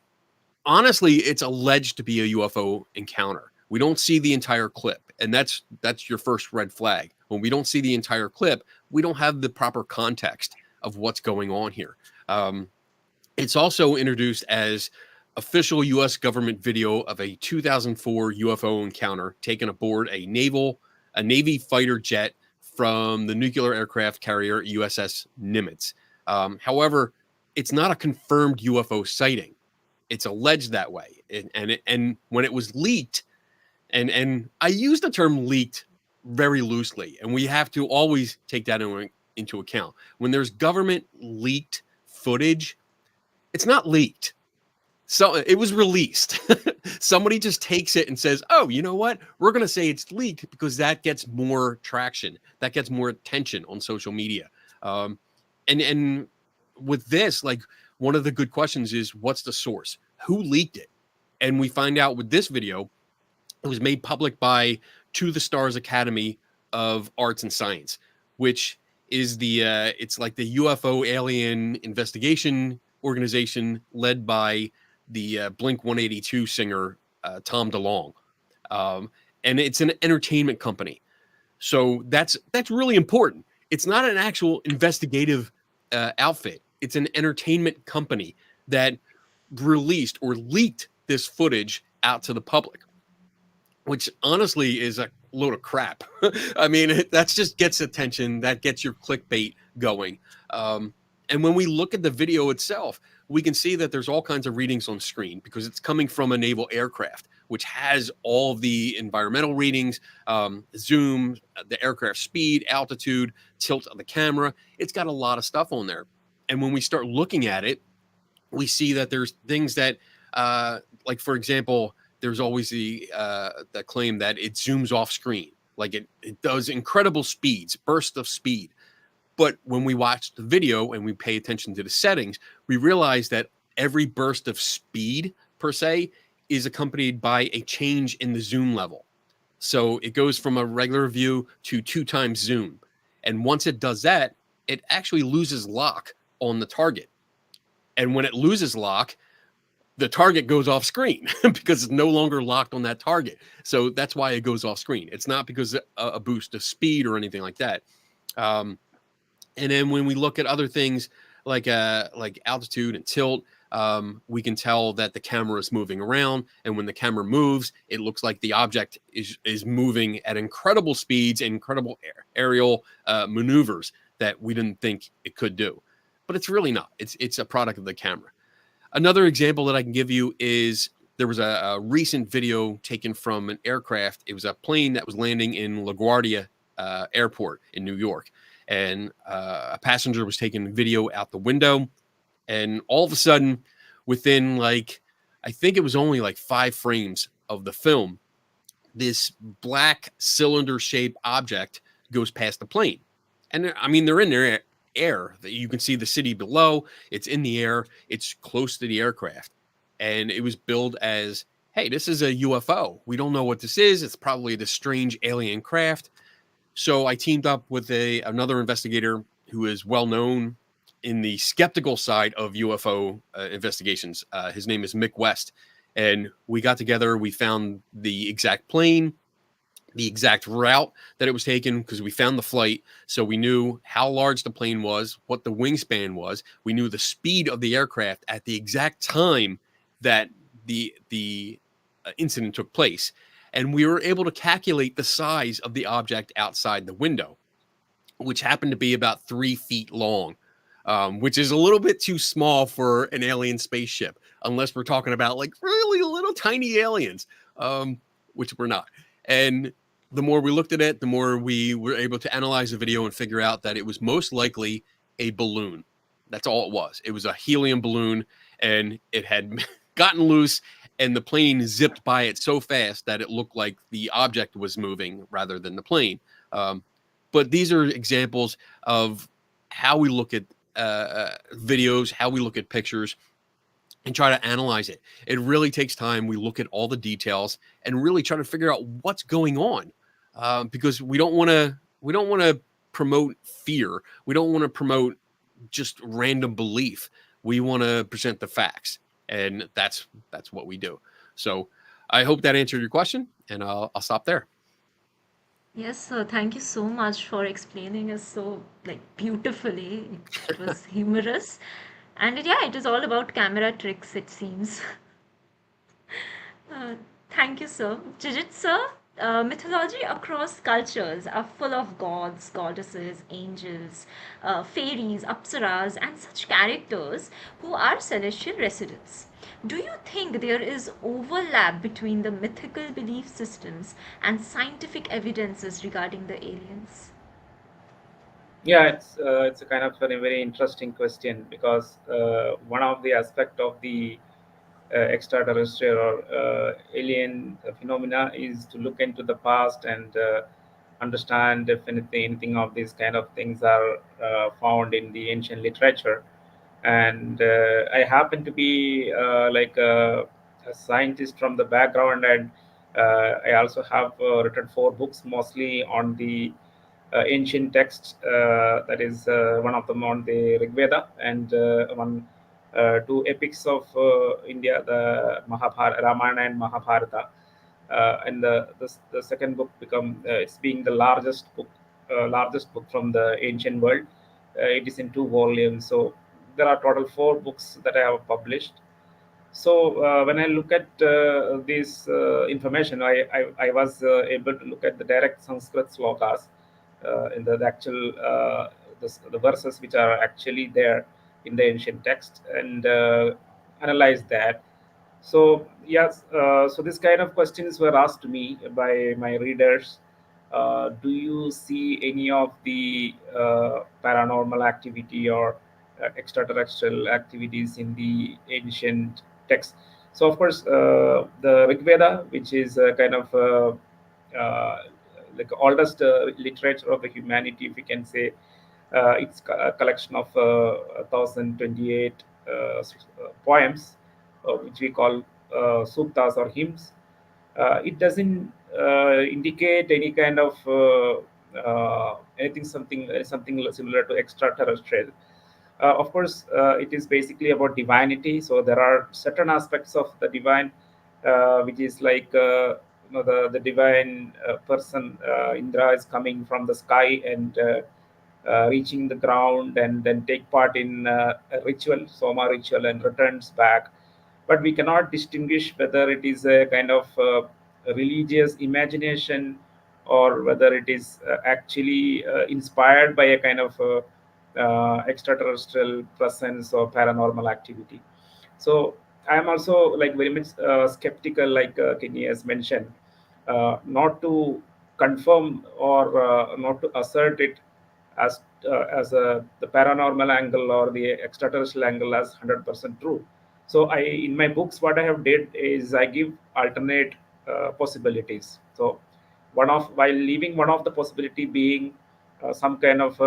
honestly, it's alleged to be a UFO encounter. We don't see the entire clip. And that's your first red flag. When we don't see the entire clip, we don't have the proper context of what's going on here. It's also introduced as official U.S. government video of a 2004 UFO encounter taken aboard a Navy fighter jet from the nuclear aircraft carrier USS Nimitz. However, it's not a confirmed UFO sighting. It's alleged that way. And when it was leaked, and I use the term leaked very loosely, and we have to always take that into account. When there's government leaked footage, it's not leaked. So it was released. Somebody just takes it and says, oh, you know what? We're going to say it's leaked because that gets more traction. That gets more attention on social media. And with this, like, one of the good questions is, what's the source? Who leaked it? And we find out with this video, it was made public by To the Stars Academy of Arts and Science, which is it's like the UFO alien investigation organization led by the Blink 182 singer, Tom DeLonge. And it's an entertainment company. So that's really important. It's not an actual investigative outfit. It's an entertainment company that released or leaked this footage out to the public, which honestly is a load of crap. I mean, that just gets attention. That gets your clickbait going. And when we look at the video itself, we can see that there's all kinds of readings on screen because it's coming from a naval aircraft, which has all of the environmental readings, zoom, the aircraft speed, altitude, tilt of the camera. It's got a lot of stuff on there. And when we start looking at it, we see that there's things that, like, for example, there's always the claim that it zooms off screen. Like it does incredible speeds, bursts of speed. But when we watch the video and we pay attention to the settings, we realize that every burst of speed, per se, is accompanied by a change in the zoom level. So it goes from a regular view to 2 times zoom. And once it does that, it actually loses lock on the target. And when it loses lock, the target goes off screen because it's no longer locked on that target. So that's why it goes off screen. It's not because of a boost of speed or anything like that. And then when we look at other things like altitude and tilt, we can tell that the camera is moving around. And when the camera moves, it looks like the object is moving at incredible speeds and incredible aerial maneuvers that we didn't think it could do. But it's really not. It's a product of the camera. Another example that I can give you is there was a recent video taken from an aircraft. It was a plane that was landing in LaGuardia Airport in New York. And a passenger was taking video out the window. And all of a sudden, within I think it was only 5 frames of the film, this black cylinder-shaped object goes past the plane. And I mean, they're in their air. You can see the city below. It's in the air. It's close to the aircraft. And it was billed as, hey, this is a UFO. We don't know what this is. It's probably this strange alien craft. So I teamed up with another investigator who is well known in the skeptical side of UFO investigations. His name is Mick West. And we got together. We found the exact plane, the exact route that it was taken, because we found the flight. So we knew how large the plane was, what the wingspan was. We knew the speed of the aircraft at the exact time that the incident took place. And we were able to calculate the size of the object outside the window, which happened to be about 3 feet long, which is a little bit too small for an alien spaceship, unless we're talking about really little tiny aliens, which we're not. And the more we looked at it, the more we were able to analyze the video and figure out that it was most likely a balloon. That's all it was. It was a helium balloon, and it had gotten loose, and the plane zipped by it so fast that it looked like the object was moving rather than the plane. But these are examples of how we look at videos, how we look at pictures, and try to analyze it. It really takes time. We look at all the details and really try to figure out what's going on, because we don't want to promote fear. We don't want to promote just random belief. We want to present the facts, and that's what we do. So I hope that answered your question, and I'll stop there. Yes, sir. Thank you so much for explaining it so like beautifully. It was humorous. And yeah, it is all about camera tricks, it seems. Uh, Thank you, sir. Jijith, sir, mythology across cultures are full of gods, goddesses, angels, fairies, apsaras, and such characters who are celestial residents. Do you think there is overlap between the mythical belief systems and scientific evidences regarding the aliens? Yeah, it's a kind of a very interesting question, because one of the aspect of the extraterrestrial or alien phenomena is to look into the past and understand if anything of these kind of things are found in the ancient literature. And I happen to be a scientist from the background, and I also have written 4 books, mostly on the ancient texts. That is one of them on the Rig Veda, and one 2 epics of India, the Ramayana and Mahabharata. And the second book become it's being the largest book from the ancient world. It is in 2 volumes. So there are total 4 books that I have published. So when I look at this information, I was able to look at the direct Sanskrit slokas, in the actual the verses which are actually there in the ancient text, and analyze that. So yes, so this kind of questions were asked to me by my readers. Do you see any of the paranormal activity or extraterrestrial activities in the ancient texts? So of course, the Rig Veda, which is a kind of like oldest literature of the humanity, if we can say, it's a collection of 1028 poems, which we call suktas or hymns. It doesn't indicate any kind of anything something similar to extraterrestrial. Of course, it is basically about divinity. So there are certain aspects of the divine, which is like the divine person. Indra is coming from the sky and reaching the ground, and then take part in a ritual, Soma ritual, and returns back. But we cannot distinguish whether it is a kind of religious imagination, or whether it is actually inspired by a kind of extraterrestrial presence or paranormal activity. So I am also like very much skeptical, like Kenny has mentioned, not to confirm or not to assert it as the paranormal angle or the extraterrestrial angle as 100% true. So I, in my books, what I have did is I give alternate possibilities. So one of, while leaving one of the possibility being some kind of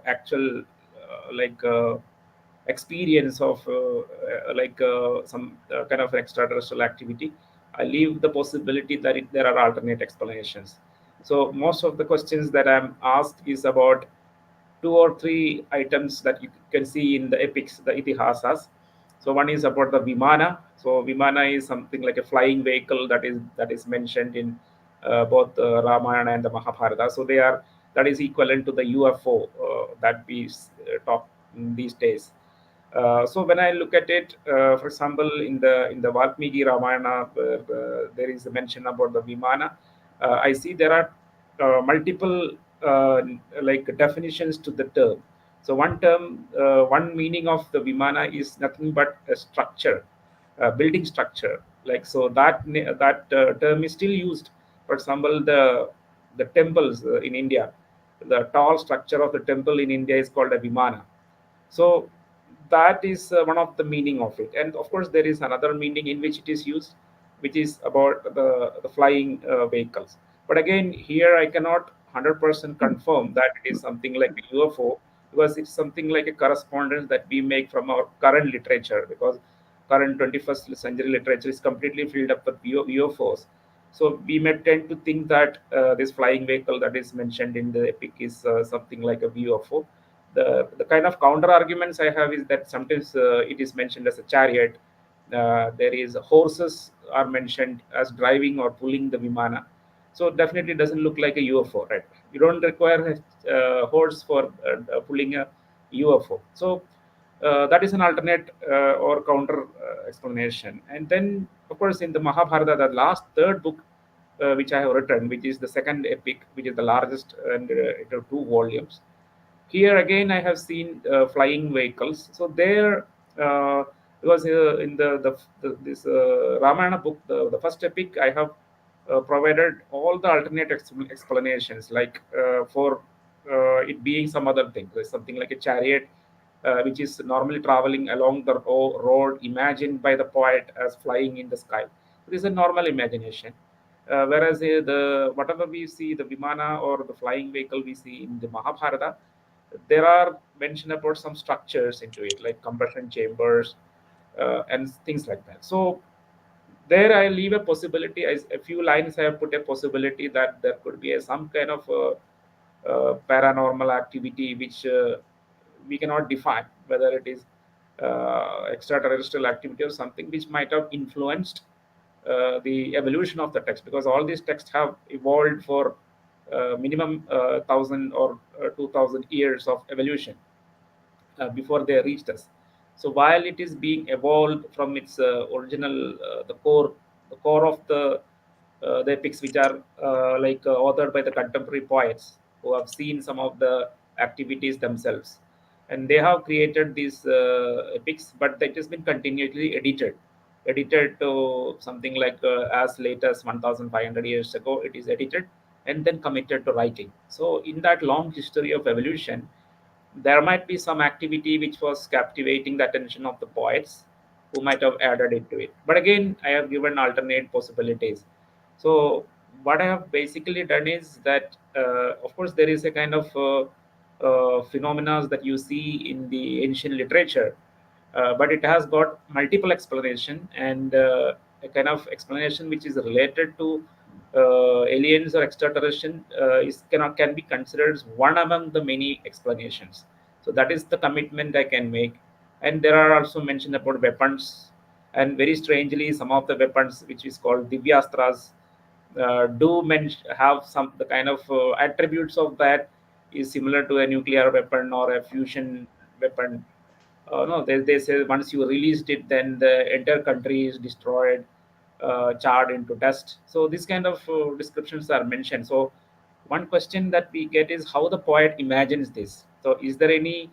actual experience of some kind of extraterrestrial activity, I leave the possibility that there are alternate explanations. So most of the questions that I'm asked is about 2 or 3 items that you can see in the epics, the itihasas. So one is about the Vimana. So Vimana is something like a flying vehicle that is mentioned in both Ramayana and the Mahabharata. So they are, that is equivalent to the UFO that we talk these days. So when I look at it, for example, in the Valmiki Ramayana, where there is a mention about the Vimana, I see there are multiple like definitions to the term. So one term, one meaning of the Vimana is nothing but a structure, building structure. Like so that term is still used. For example, the temples in India, the tall structure of the temple in India is called a Vimana. So that is one of the meaning of it. And of course there is another meaning in which it is used, which is about the flying vehicles. But again, here I cannot 100% confirm that it is something like a UFO, because it's something like a correspondence that we make from our current literature, because current 21st century literature is completely filled up with UFOs. So we may tend to think that this flying vehicle that is mentioned in the epic is something like a UFO. The kind of counter arguments I have is that sometimes it is mentioned as a chariot. There is horses are mentioned as driving or pulling the vimana. So definitely doesn't look like a UFO, right? You don't require a horse for pulling a UFO. So that is an alternate or counter explanation. And then, of course, in the Mahabharata, the last third book which I have written, which is the second epic, which is the largest, and it have 2 volumes. Here again, I have seen flying vehicles. So there, because in the this Ramayana book, the first epic, I have provided all the alternate explanations, like for it being some other thing. There's something like a chariot, which is normally traveling along the road, imagined by the poet as flying in the sky. It is a normal imagination. Whereas the whatever we see, the Vimana or the flying vehicle we see in the Mahabharata, there are mention about some structures into it, like compression chambers and things like that. So there I leave a possibility. A few lines I have put a possibility that there could be some kind of paranormal activity which we cannot define whether it is extraterrestrial activity or something which might have influenced the evolution of the text, because all these texts have evolved for minimum 1,000 or 2,000 years of evolution before they reached us. So while it is being evolved from its original, the core of the epics, which are authored by the contemporary poets who have seen some of the activities themselves, and they have created these epics, but it has been continuously edited to something like as late as 1,500 years ago. It is edited and then committed to writing. So in that long history of evolution, there might be some activity which was captivating the attention of the poets who might have added into it. But again, I have given alternate possibilities. So what I have basically done is that, of course, there is a kind of phenomena that you see in the ancient literature, but it has got multiple explanation, and a kind of explanation which is related to aliens or extraterrestrial can be considered as one among the many explanations. So that is the commitment I can make. And there are also mentioned about weapons, and very strangely, some of the weapons which is called divyastras have some the kind of attributes of that is similar to a nuclear weapon or a fusion weapon. No, they say once you released it, then the entire country is destroyed, charred into dust. So these kind of descriptions are mentioned. So one question that we get is how the poet imagines this. So is there any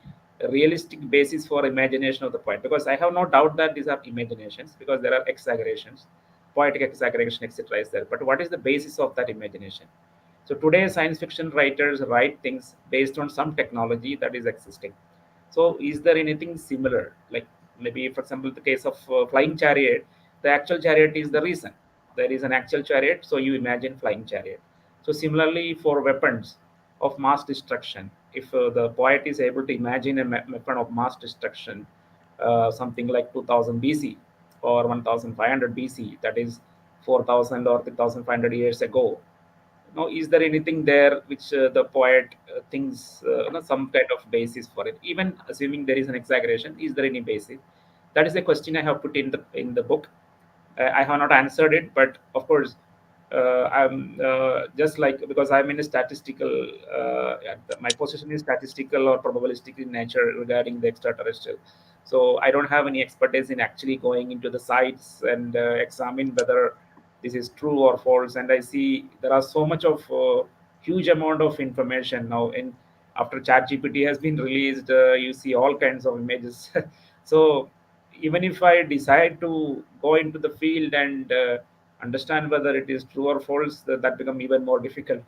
realistic basis for imagination of the poet? Because I have no doubt that these are imaginations, because there are exaggerations, poetic exaggeration, etc. is there. But what is the basis of that imagination? So today, science fiction writers write things based on some technology that is existing. So, is there anything similar? Like maybe, for example, the case of flying chariot, the actual chariot is the reason. There is an actual chariot, so you imagine flying chariot. So, similarly, for weapons of mass destruction, if the poet is able to imagine a weapon of mass destruction, something like 2000 BC or 1500 BC, that is 4000 or 3500 years ago. Now, is there anything there which the poet thinks some kind of basis for it? Even assuming there is an exaggeration, is there any basis? That is a question I have put in the book. I have not answered it, but of course, I'm just like, because I'm in a statistical, my position is statistical or probabilistic in nature regarding the extraterrestrial. So I don't have any expertise in actually going into the sites and examine whether this is true or false. And I see there are so much of huge amount of information now. In after ChatGPT has been released, you see all kinds of images. So even if I decide to go into the field and understand whether it is true or false, that become even more difficult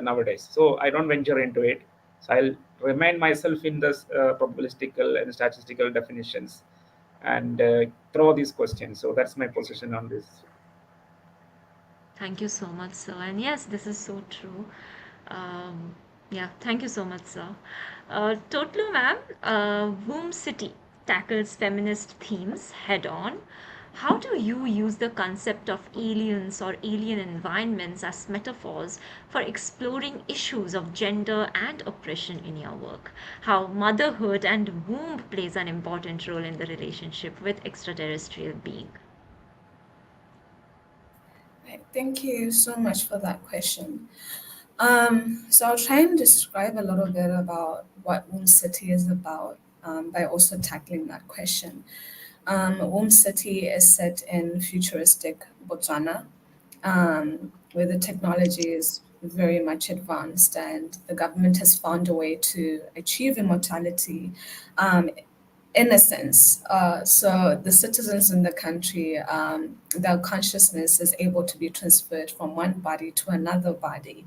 nowadays. So I don't venture into it. So I'll remain myself in the probabilistical and statistical definitions and throw these questions. So that's my position on this. Thank you so much, sir. And yes, this is so true. Um, yeah, thank you so much, sir. Tlotlo ma'am, Womb City tackles feminist themes head on. How do you use the concept of aliens or alien environments as metaphors for exploring issues of gender and oppression in your work? How motherhood and womb plays an important role in the relationship with extraterrestrial being? Right, thank you so much for that question. So I'll try and describe a little bit about what Womb City is about by also tackling that question. Womb City is set in futuristic Botswana, where the technology is very much advanced and the government has found a way to achieve immortality um, in a sense. So the citizens in the country, their consciousness is able to be transferred from one body to another body,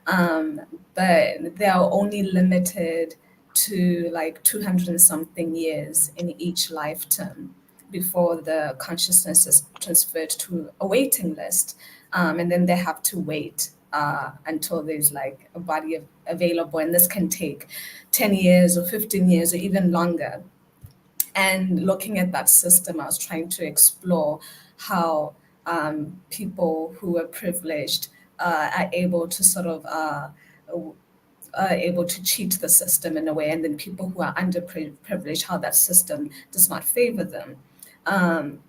um, but they are only limited to like 200 and something years in each lifetime before the consciousness is transferred to a waiting list. And then they have to wait until there's like a body available. And this can take 10 years or 15 years or even longer. And looking at that system, I was trying to explore how people who are privileged are able to sort of able to cheat the system in a way, and then people who are underprivileged, how that system does not favor them. Um,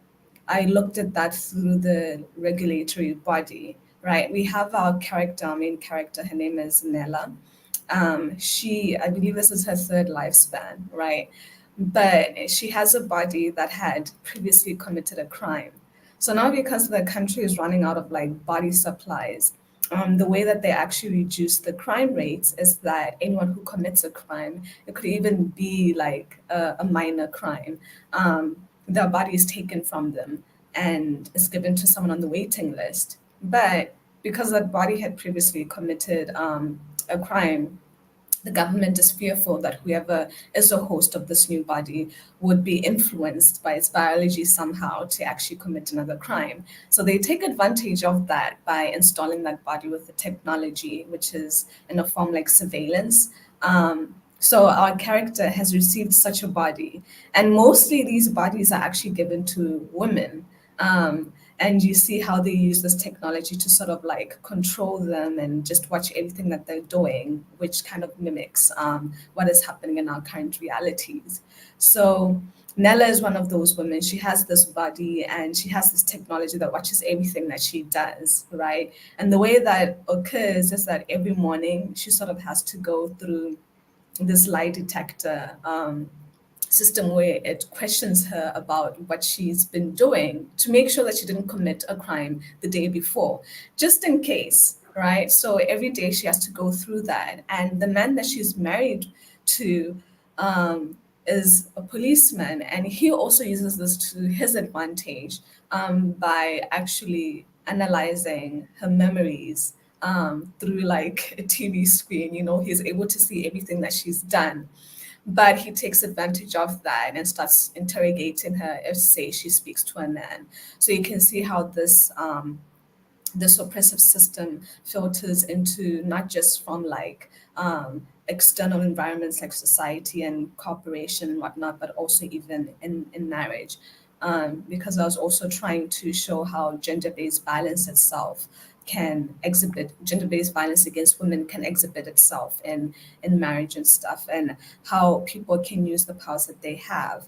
I looked at that through the regulatory body, right? We have our character, our main character, her name is Nella. I believe this is her third lifespan, right? But she has a body that had previously committed a crime. So now, because the country is running out of like body supplies, the way that they actually reduce the crime rates is that anyone who commits a crime, it could even be like a minor crime, their body is taken from them and is given to someone on the waiting list. But because that body had previously committed a crime, the government is fearful that whoever is the host of this new body would be influenced by its biology somehow to actually commit another crime. So they take advantage of that by installing that body with the technology, which is in a form like surveillance. So our character has received such a body, and mostly these bodies are actually given to women. And you see how they use this technology to sort of like control them and just watch everything that they're doing, which kind of mimics what is happening in our current realities. So Nella is one of those women. She has this body and she has this technology that watches everything that she does, right? And the way that occurs is that every morning she sort of has to go through this lie detector system where it questions her about what she's been doing to make sure that she didn't commit a crime the day before, just in case, right? So every day she has to go through that. And the man that she's married to is a policeman, and he also uses this to his advantage by actually analyzing her memories through like a TV screen. You know, he's able to see everything that she's done, but he takes advantage of that and starts interrogating her if, say, she speaks to a man. So you can see how this oppressive system filters into not just from like external environments like society and cooperation and whatnot, but also even in marriage. Because I was also trying to show how gender-based violence itself can exhibit gender-based violence against women can exhibit itself in marriage and stuff, and how people can use the powers that they have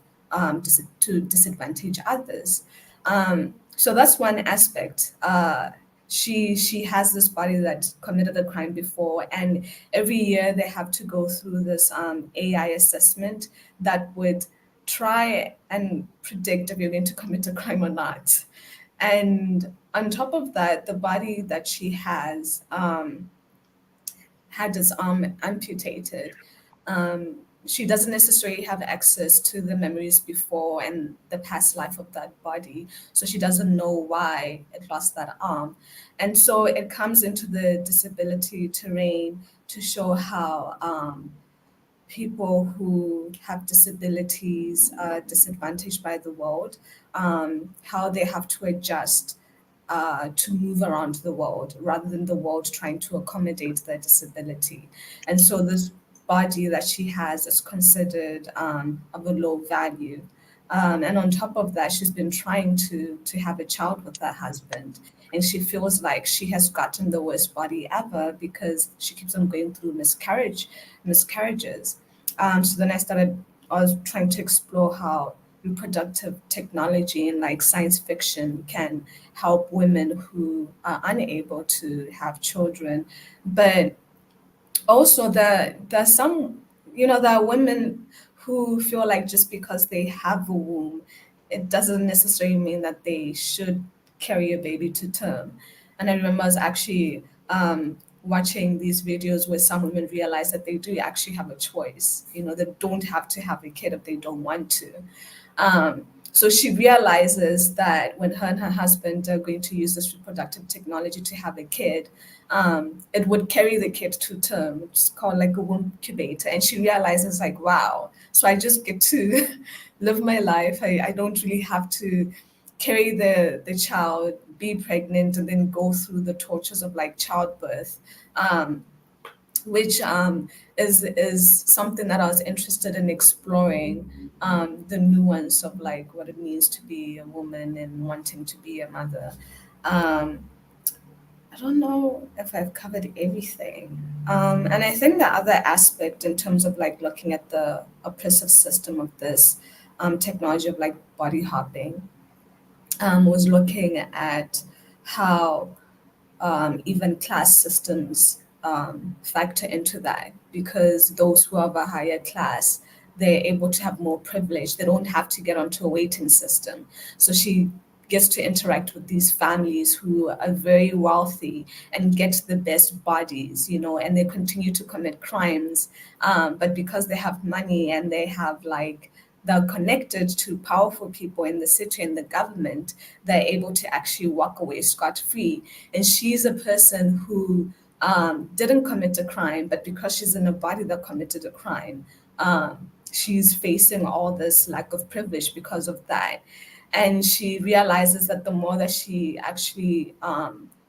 to disadvantage others. So that's one aspect. She has this body that committed a crime before, and every year they have to go through this AI assessment that would try and predict if you're going to commit a crime or not. And on top of that, the body that she has had its arm amputated. She doesn't necessarily have access to the memories before and the past life of that body. So she doesn't know why it lost that arm. And so it comes into the disability terrain to show how people who have disabilities are disadvantaged by the world, how they have to adjust to move around the world rather than the world trying to accommodate their disability. And so this body that she has is considered of a low value. And on top of that, she's been trying to have a child with her husband. And she feels like she has gotten the worst body ever because she keeps on going through miscarriages. So then I was trying to explore how reproductive technology and like science fiction can help women who are unable to have children. But also there's some, there are women who feel like just because they have a womb, it doesn't necessarily mean that they should carry a baby to term. And I remember I was actually watching these videos where some women realize that they do actually have a choice. They don't have to have a kid if they don't want to. So she realizes that when her and her husband are going to use this reproductive technology to have a kid, it would carry the kid to term. It's called like a womb incubator. And she realizes like, wow, so I just get to live my life. I don't really have to carry the child, be pregnant, and then go through the tortures of like childbirth. Which is something that I was interested in exploring, the nuance of like what it means to be a woman and wanting to be a mother. Um, I don't know if I've covered everything. And I think the other aspect in terms of like looking at the oppressive system of this technology of like body hopping was looking at how even class systems factor into that, because those who are of a higher class, they're able to have more privilege. They don't have to get onto a waiting system. So she gets to interact with these families who are very wealthy and get the best bodies, and they continue to commit crimes. But because they have money and they have like they're connected to powerful people in the city and the government, they're able to actually walk away scot-free. And she's a person who didn't commit a crime, but because she's in a body that committed a crime, she's facing all this lack of privilege because of that. And she realizes that the more that she actually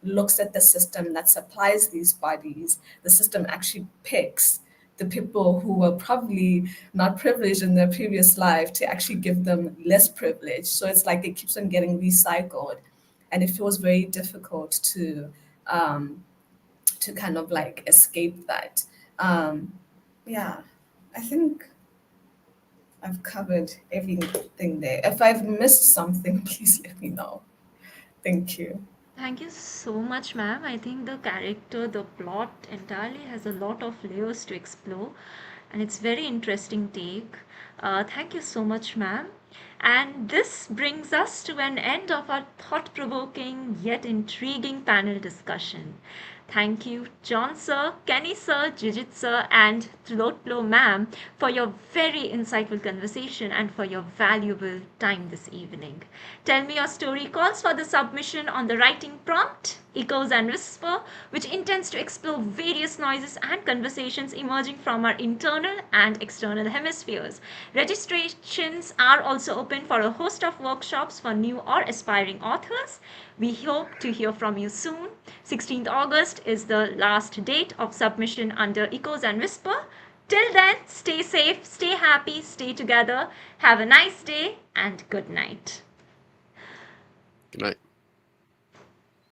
looks at the system that supplies these bodies, the system actually picks the people who were probably not privileged in their previous life to actually give them less privilege. So it's like it keeps on getting recycled, and it feels very difficult to kind of like escape that. Yeah, I think I've covered everything there. If I've missed something, please let me know. Thank you. Thank you so much, ma'am. I think the character, the plot entirely has a lot of layers to explore, and it's very interesting take. Thank you so much, ma'am. And this brings us to an end of our thought-provoking yet intriguing panel discussion. Thank you, John sir, Kenny sir, Jijith sir, and Tlotlo ma'am for your very insightful conversation and for your valuable time this evening. Tell Me Your Story calls for the submission on the writing prompt, Echoes and Whisper, which intends to explore various noises and conversations emerging from our internal and external hemispheres. Registrations are also open for a host of workshops for new or aspiring authors. We hope to hear from you soon. 16th August is the last date of submission under Echoes and Whisper. Till then, stay safe, stay happy, stay together. Have a nice day and good night. Good night.